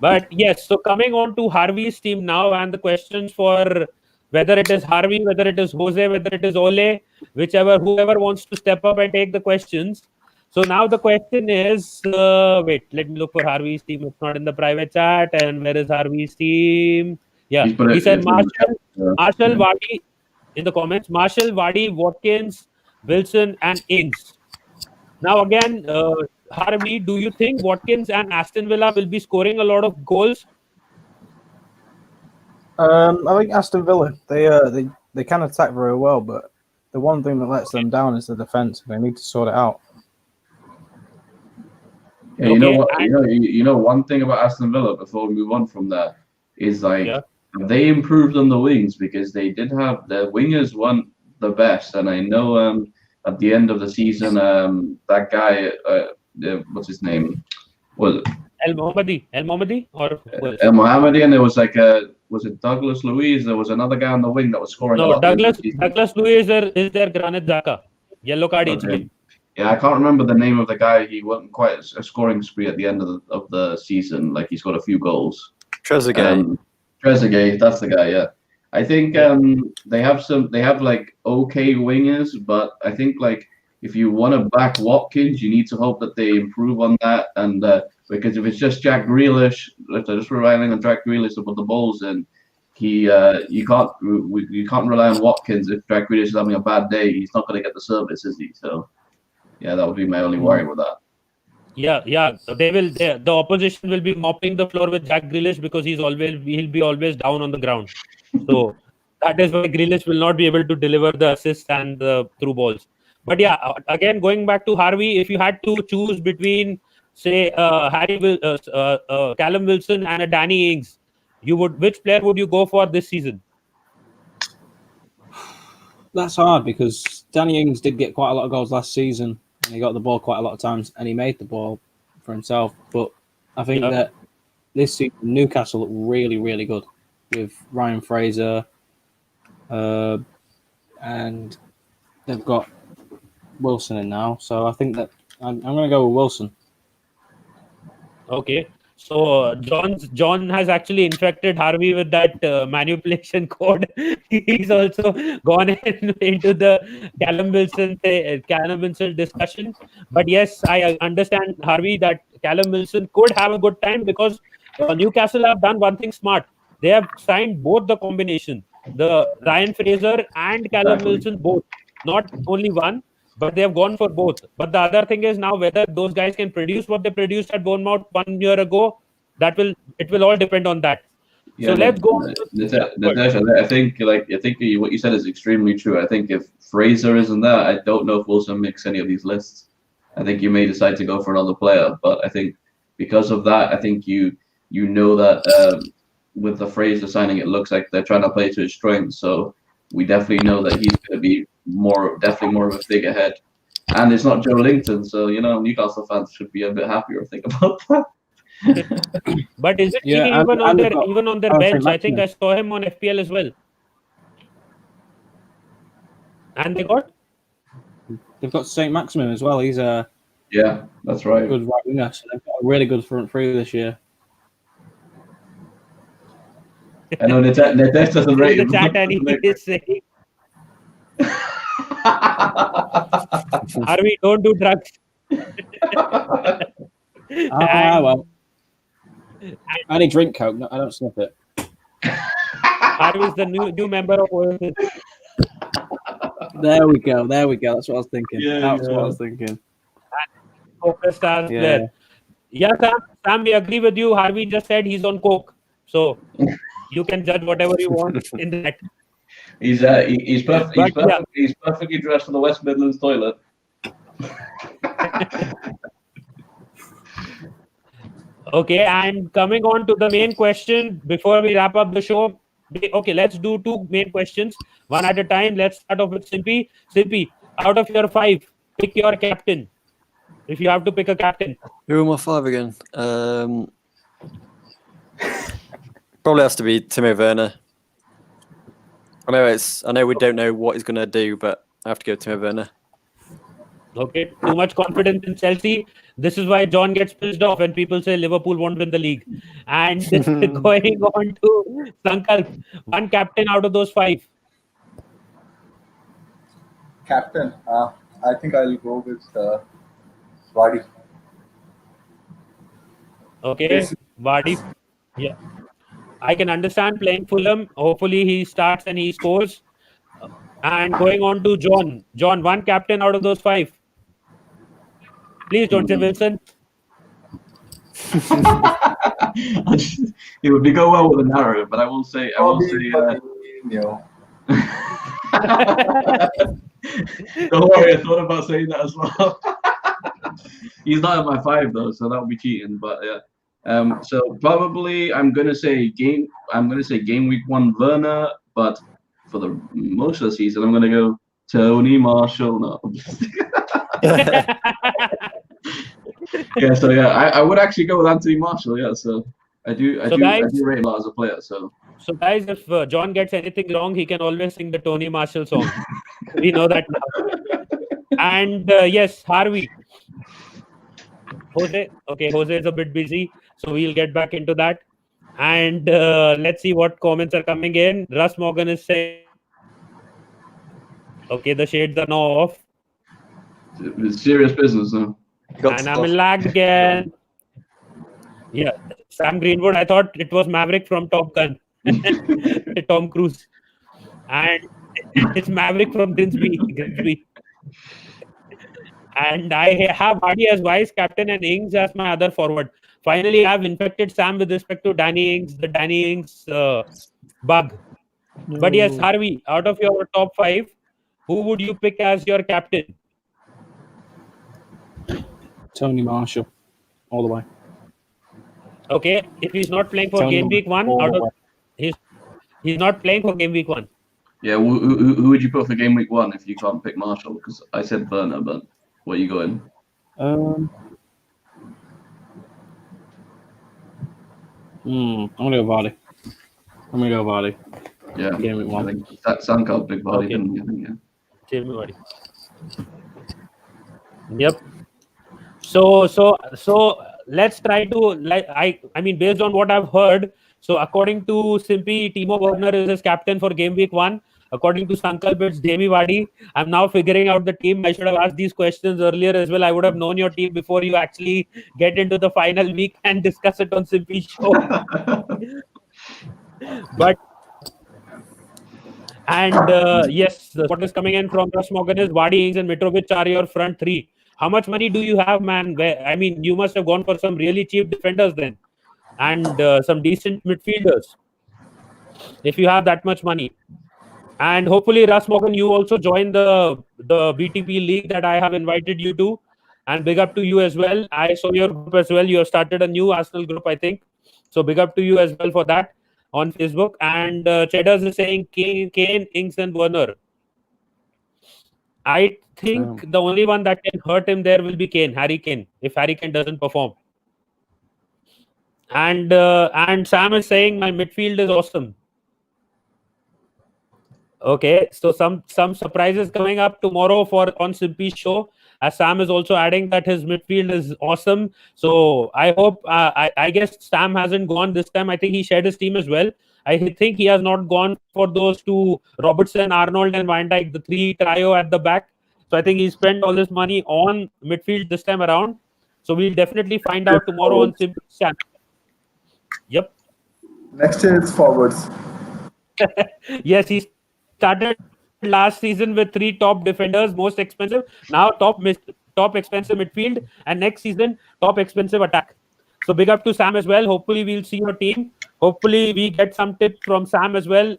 But yes, so coming on to Harvey's team now, and the questions for whether it is Harvey, whether it is Jose, whether it is Ole, whoever wants to step up and take the questions. So now the question is, wait, let me look for Harvey's team. It's not in the private chat. And where is Harvey's team? Yeah, he said Marshall, Vardy. In the comments, Marshall, Vardy, Watkins, Wilson, and Ings. Now again, Harvey, do you think Watkins and Aston Villa will be scoring a lot of goals? I think Aston Villa, they can attack very well, but the one thing that lets them down is the defence. They need to sort it out. Yeah, you know what? You know one thing about Aston Villa before we move on from that is they improved on the wings, because they did have their wingers weren't the best, and I know at the end of the season that guy what's his name was El Mohammadi or El Mohammadi, and there was was it Douglas Luiz? There was another guy on the wing that was scoring. No, Douglas Luiz is their Granit Xhaka. Yellow card each game. Yeah, I can't remember the name of the guy. He wasn't quite a scoring spree at the end of the season. Like, he scored a few goals. Trezeguet, that's the guy. Yeah, I think they have like okay wingers, but I think like if you want to back Watkins, you need to hope that they improve on that. And because if it's just Jack Grealish, if they're just relying on Jack Grealish to put the balls in, you can't rely on Watkins. If Jack Grealish is having a bad day, he's not going to get the service, is he? So yeah, that would be my only worry with that. Yeah. So the opposition will be mopping the floor with Jack Grealish, because he'll be always down on the ground. So that is why Grealish will not be able to deliver the assists and the through balls. But yeah, again, going back to Harvey, if you had to choose between, say, Callum Wilson and a Danny Ings, which player would you go for this season? That's hard, because Danny Ings did get quite a lot of goals last season, and he got the ball quite a lot of times, and he made the ball for himself. But I think that this season, Newcastle look really, really good with Ryan Fraser, and and they've got Wilson in now. So I think that I'm going to go with Wilson. Okay. So John has actually infected Harvey with that manipulation code. He's also gone into the Callum Wilson discussion. But yes, I understand, Harvey, that Callum Wilson could have a good time because Newcastle have done one thing smart. They have signed both the combination, the Ryan Fraser and Callum Exactly. Wilson both, not only one. But they have gone for both. But the other thing is now whether those guys can produce what they produced at Bournemouth 1 year ago, it will all depend on that. Yeah, So let's go on to Natasha, I think what you said is extremely true. I think if Fraser isn't there, I don't know if Wilson makes any of these lists. I think you may decide to go for another player, but I think because of that, I think you know that with the Fraser signing, it looks like they're trying to play to his strengths. So we definitely know that he's going to be definitely more of a figurehead. And it's not Joe Linton, so Newcastle fans should be a bit happier, I think, about that. But is it Yeah, even and on their St. bench? I think Maximin. I saw him on FPL as well. And They've got St. Maximin as well. He's a Yeah, that's right. good right winger. So they've got a really good front three this year. I know Natesh doesn't rate the him. chat and he is saying, Harvey, don't do drugs. Well. I only drink Coke. No, I don't sniff it. Harvey is the new member of OSS. There we go. That's what I was thinking. Yeah, That's yeah. what I was thinking. Focus stars player. Yeah, Sam, we agree with you. Harvey just said he's on coke, so you can judge whatever you want in that. He's perfectly dressed for the West Midlands toilet. Okay, and coming on to the main question before we wrap up the show. Okay, let's do two main questions, one at a time. Let's start off with Simpy. Simpy, out of your 5, pick your captain. If you have to pick a captain. Who are my 5 again? Probably has to be Timo Werner. I know we don't know what he's going to do, but I have to go Timo Werner. Okay, too much confidence in Chelsea. This is why John gets pissed off when people say Liverpool won't win the league. And going on to Sankalp, one captain out of those 5. Captain, I think I'll go with Vardy. Okay, Vardy. Yeah, I can understand playing Fulham. Hopefully he starts and he scores. And going on to John. John, one captain out of those 5. Please don't say Wilson. It would go well with the narrative, but I will say. Fabinho. Don't worry, I thought about saying that as well. He's not in my 5 though, so that would be cheating. But yeah, so probably I'm gonna say game week 1 Werner, but for the most of the season I'm gonna go Tony Marshall. No. Yeah, so yeah, I would actually go with Anthony Marshall. Yeah, so I do rate him a lot as a player. So guys, if John gets anything wrong, he can always sing the Tony Marshall song. We know that now. And yes, Harvey. Jose. Okay, Jose is a bit busy, so we'll get back into that. And let's see what comments are coming in. Russ Morgan is saying, okay, the shades are now off. it's serious business now. And I'm lagged again. Yeah, Sam Greenwood. I thought it was Maverick from Top Gun, Tom Cruise, and it's Maverick from Grimsby. And I have Hardy as vice captain and Ings as my other forward. Finally, I've infected Sam with respect to Danny Ings, the Danny Ings bug. But yes, Harvey, out of your top 5, who would you pick as your captain? Tony Marshall, all the way. Okay, if he's not playing for game week 1, he's not playing for game week 1. Yeah, who would you put for game week 1 if you can't pick Marshall? Because I said Werner, but where are you going? I'm gonna go Vardy. Yeah, Game week I 1. think that Sankar big body, Okay. didn't you? I think, yeah. Jamie Vardy. Yep. So let's try to I mean based on what I've heard. So according to Simpy, Timo Werner is his captain for game week 1. According to Sankalp, it's Jamie Vardy. I'm now figuring out the team. I should have asked these questions earlier as well. I would have known your team before you actually get into the final week and discuss it on Simpy's show. But yes, what is coming in from Russ Morgan is Vardy, Ings, and Mitrovic are your front three. How much money do you have, man? I mean, you must have gone for some really cheap defenders then, and some decent midfielders, if you have that much money. And hopefully, Russ Morgan, you also join the BTP league that I have invited you to. And big up to you as well. I saw your group as well. You have started a new Arsenal group, I think. So big up to you as well for that on Facebook. And Cheddars is saying Kane, Ings, and Werner. I think the only one that can hurt him there will be Harry Kane, if Harry Kane doesn't perform. And Sam is saying my midfield is awesome. Okay, so some surprises coming up tomorrow on Simpy's show, as Sam is also adding that his midfield is awesome. So I hope I guess Sam hasn't gone this time. I think he shared his team as well. I think he has not gone for those two, Robertson, Arnold, and Van Dijk, the three trio at the back. So I think he spent all this money on midfield this time around. So we'll definitely find out tomorrow on Simpy's channel. Yep. Next year it's forwards. Yes, he started last season with 3 top defenders, most expensive. Now top expensive midfield, and next season top expensive attack. So big up to Sam as well. Hopefully we'll see your team. Hopefully we get some tips from Sam as well.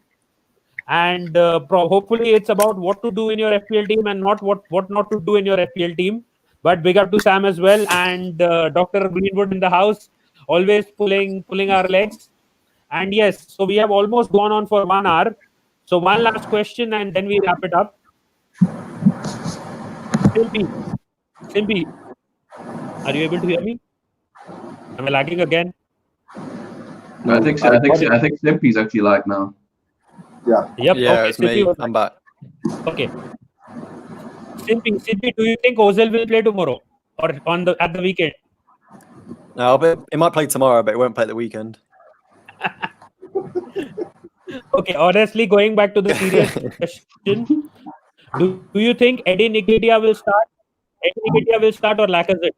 And hopefully it's about what to do in your FPL team and not what not to do in your FPL team. But big up to Sam as well, and Dr. Greenwood in the house, always pulling our legs. And yes, so we have almost gone on for 1 hour. So one last question and then we wrap it up. Simpy, are you able to hear me? Am I lagging again? No, I think Simpy's actually like now. Yeah. Yeah, Yep. Okay, it's me. I'm back. Okay. Simpy, do you think Ozil will play tomorrow or at the weekend? No, but it might play tomorrow, but it won't play at the weekend. Okay, honestly, going back to the serious question, do you think Eddie Nketiah will start? Or Lacazette?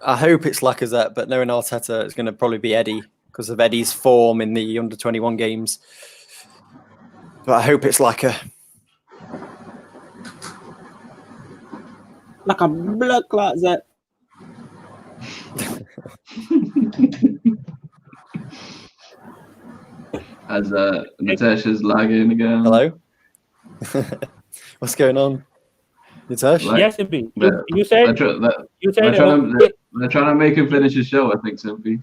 I hope it's Lacazette, but knowing Arteta, it's going to probably be Eddie because of Eddie's form in the under-21 games. But I hope it's like a blood clot, that. As Natasha's lagging again. Hello. What's going on, Natasha? Like- Yes, Simpy. They're You said they're trying to make him finish his show, I think, Simpy.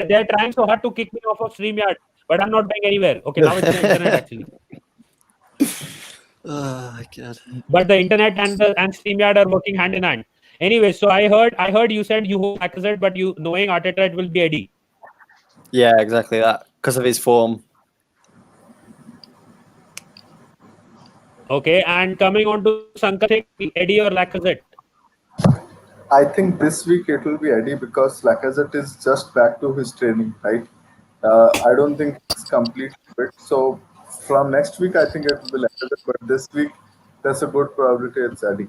they're trying so hard to kick me off of StreamYard, but I'm not going anywhere. Okay, now it's the internet actually. Oh, God. But the internet and StreamYard are working hand in hand. Anyway, so I heard you said you hope Lacazette, but you knowing Arteta, it will be Eddie. Yeah, exactly that. Because of his form. Okay, and coming on to Sankar, Eddie or Lacazette? I think this week it will be Eddie because Lacazette is just back to his training, right? I don't think it's completely fit. So from next week, I think it will be Lacazette, but this week there's a good probability it's Eddie.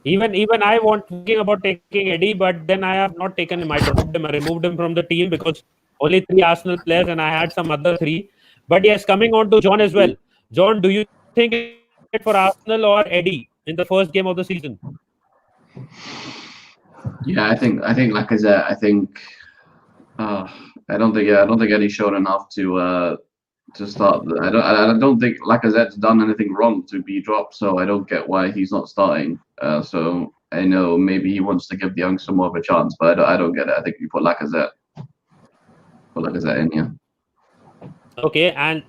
Even I was thinking about taking Eddie, but then I have not taken him. I dropped him. I removed him from the team because only 3 Arsenal players, and I had some other 3. But yes, coming on to John as well. John, do you think it for Arsenal or Eddie in the first game of the season? Yeah, I think Lacazette. I think I don't think Eddie showed enough to start. I don't think Lacazette's done anything wrong to be dropped, so I don't get why he's not starting. So I know maybe he wants to give the youngster more of a chance, but I don't get it. I think you put Lacazette in here. Okay, and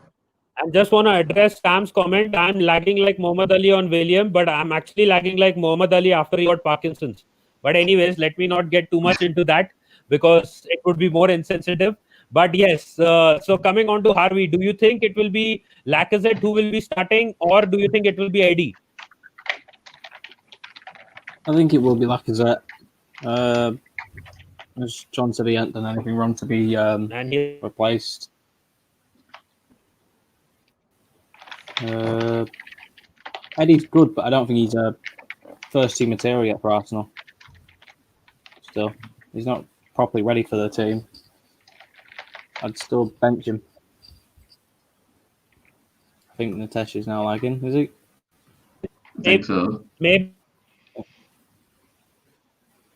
I just want to address Sam's comment. I'm lagging like Muhammad Ali on William, but I'm actually lagging like Muhammad Ali after he got Parkinson's. But anyways, let me not get too much into that because it would be more insensitive. But yes, so coming on to Harvey, do you think it will be Lacazette who will be starting, or do you think it will be Eddie? I think it will be Lacazette. As John said, he hasn't done anything wrong to be And he, replaced. Eddie's good, but I don't think he's a first team material yet for Arsenal. Still, he's not properly ready for the team. I'd still bench him. I think Nitesh's now lagging, is he? I think so. maybe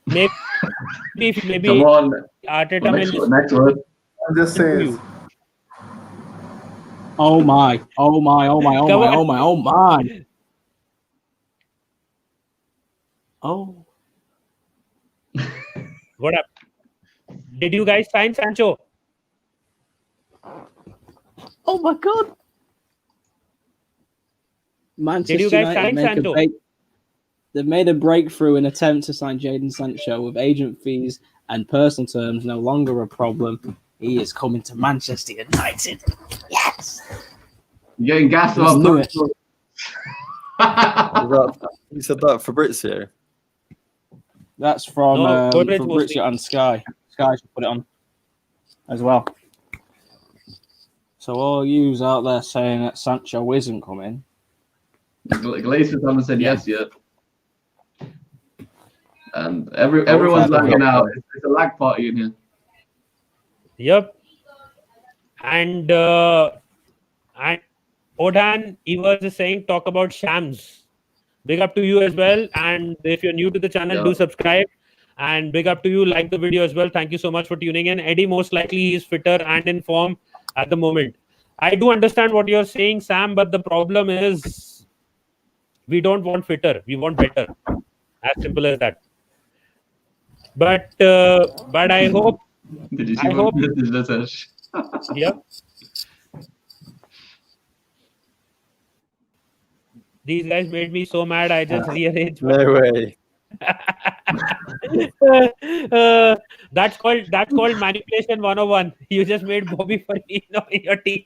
Come on. Arteta Next word. I'm just saying. Oh my! Oh my! Oh my! Oh Come my! on. Oh my! Oh my! Oh! What up? Did you guys sign Sancho? Oh my God! Manchester Did you guys United sign Sancho? They've made a breakthrough in attempt to sign Jadon Sancho with agent fees and personal terms no longer a problem. He is coming to Manchester United. Yes! You're getting gassed Just up. knew it. You said that Fabrizio. That's from No, Goodrich was Fabrizio and Sky. Sky should put it on as well. So all yous out there saying that Sancho isn't coming. Glazers haven't said yes yet. And everyone's lagging out. It's a lag party in here. Yep. And Odan Evers is saying talk about Shams. Big up to you as well. And if you're new to the channel, do subscribe. And big up to you. Like the video as well. Thank you so much for tuning in. Eddie most likely is fitter and in form at the moment. I do understand what you're saying, Sam, but the problem is we don't want fitter. We want better. As simple as that. But I hope. Did you see I hope. Nitesh? Yep. These guys made me so mad. I just rearranged. No way. That's called manipulation 101. You just made Bobby Firmino in your team.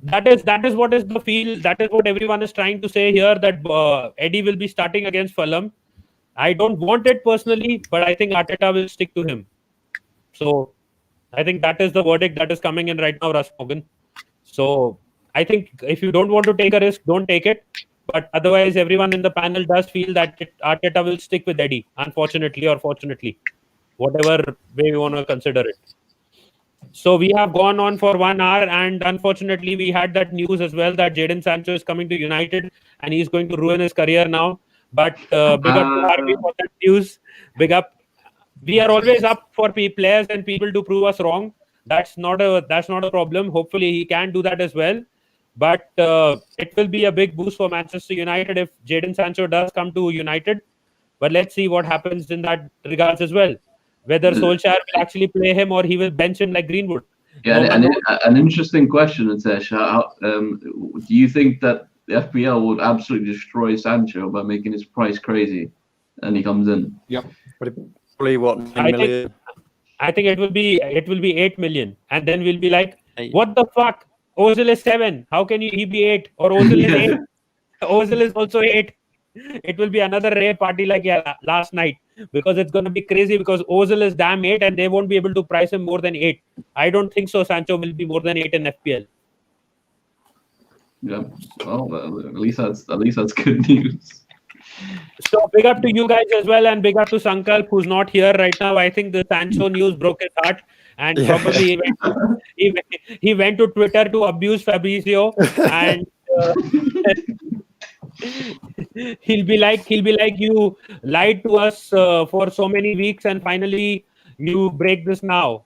That is what is the feel. That is what everyone is trying to say here. That Eddie will be starting against Fulham. I don't want it personally, but I think Arteta will stick to him. So I think that is the verdict that is coming in right now, Russ Morgan. So I think if you don't want to take a risk, don't take it. But otherwise, everyone in the panel does feel that Arteta will stick with Eddie, unfortunately or fortunately, whatever way you want to consider it. So we have gone on for 1 hour, and unfortunately, we had that news as well that Jadon Sancho is coming to United and he's going to ruin his career now. But big up to Harvey for that news. Big up. We are always up for players and people to prove us wrong. That's not a problem. Hopefully, he can do that as well. But it will be a big boost for Manchester United if Jadon Sancho does come to United. But let's see what happens in that regards as well. Whether Solskjaer will actually play him or he will bench him like Greenwood. Yeah, an interesting question, Nitesh. Do you think that the FPL would absolutely destroy Sancho by making his price crazy and he comes in? Yep. Probably what, 9 million? I think it will be 8 million. And then we'll be like, 8. What the fuck? Ozil is 7. How can he be 8? Or Ozil is 8. Ozil is also 8. It will be another rare party like last night, because it's going to be crazy because Ozil is damn 8 and they won't be able to price him more than 8. I don't think so. Sancho will be more than 8 in FPL. Yeah. Well, at least that's good news. So big up to you guys as well, and big up to Sankalp, who's not here right now. I think the Sancho news broke his heart, and probably he went to Twitter to abuse Fabrizio, and he'll be like, you lied to us for so many weeks, and finally you break this now.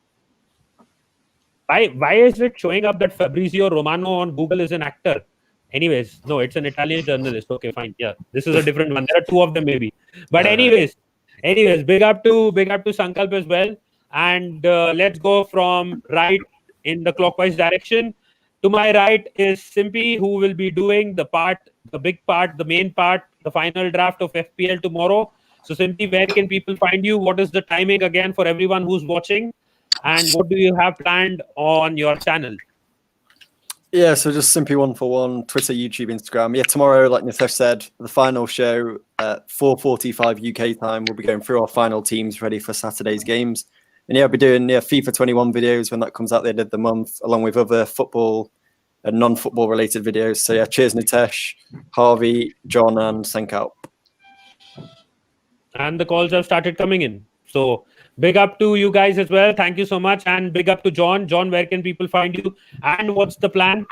Why is it showing up that Fabrizio Romano on Google is an actor? Anyways, no, it's an Italian journalist. Okay, fine. Yeah, this is a different one. There are 2 of them maybe. But anyways, big up to Sankalp as well. And let's go from right in the clockwise direction. To my right is Simpy, who will be doing the big part, the main part the final draft of FPL tomorrow. So simply, where can people find you? What is the timing again for everyone who's watching? And what do you have planned on your channel? Yeah, so just simply 141, Twitter, YouTube, Instagram. Yeah, tomorrow, like Nitesh said, the final show at 4:45 UK time. We'll be going through our final teams ready for Saturday's games. And yeah, I'll be doing FIFA 21 videos when that comes out the end of the month, along with other football and non-football related videos. So yeah, cheers Nitesh, Harvey, John, and Senkout. And the calls have started coming in. So big up to you guys as well. Thank you so much. And big up to John. John, where can people find you? And what's the plan?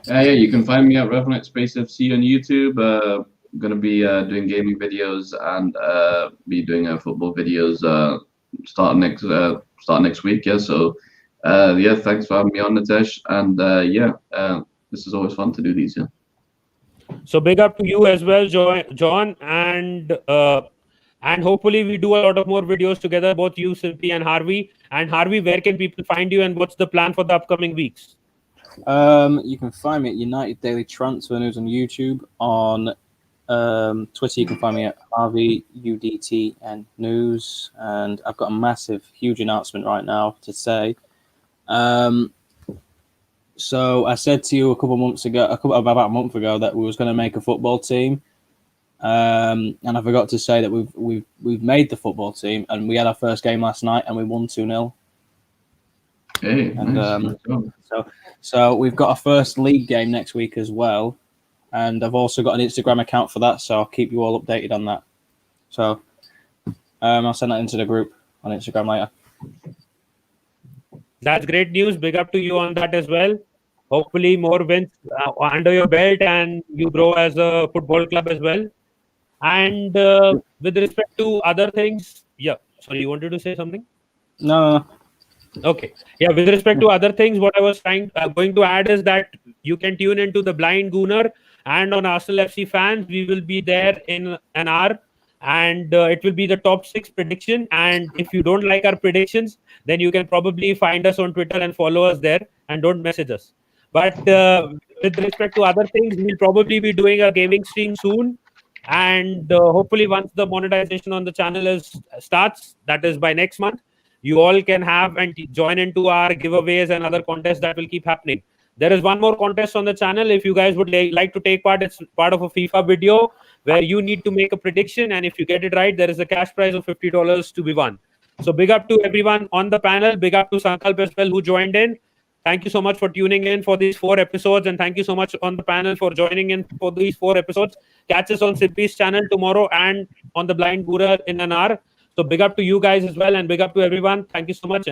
Yeah, you can find me at Revenant Space FC on YouTube. I'm going to be doing gaming videos and be doing football videos starting next week. Yeah, so yeah, thanks for having me on, Nitesh. And this is always fun to do these. Yeah. So big up to you as well, John, and hopefully we do a lot of more videos together, both you, Simpy, and Harvey. And Harvey, where can people find you, and what's the plan for the upcoming weeks? You can find me at United Daily Transfer News on YouTube. On Twitter, you can find me at Harvey UDTN News, and I've got a massive, huge announcement right now to say. So I said to you about a month ago, that we was going to make a football team, and I forgot to say that we've made the football team, and we had our first game last night, and we won 2-0. Hey, And nice. so we've got our first league game next week as well, and I've also got an Instagram account for that, so I'll keep you all updated on that. So I'll send that into the group on Instagram later. That's great news. Big up to you on that as well. Hopefully more wins under your belt and you grow as a football club as well. And with respect to other things, yeah. Sorry, you wanted to say something? No. Okay. Yeah, with respect to other things, what I was going to add is that you can tune into the Blind Gooner, and on Arsenal FC Fans, we will be there in an hour, and it will be the top 6 prediction. And if you don't like our predictions, then you can probably find us on Twitter and follow us there, and don't message us. But with respect to other things, we'll probably be doing a gaming stream soon. And hopefully once the monetization on the channel starts, that is by next month, you all can have and join into our giveaways and other contests that will keep happening. There is one more contest on the channel. If you guys would like to take part, it's part of a FIFA video where you need to make a prediction. And if you get it right, there is a cash prize of $50 to be won. So big up to everyone on the panel. Big up to Sankalp as well, who joined in. Thank you so much for tuning in for these 4 episodes. And thank you so much on the panel for joining in for these 4 episodes. Catch us on Simpy's channel tomorrow and on the Blind Gooner in an hour. So big up to you guys as well, and big up to everyone. Thank you so much.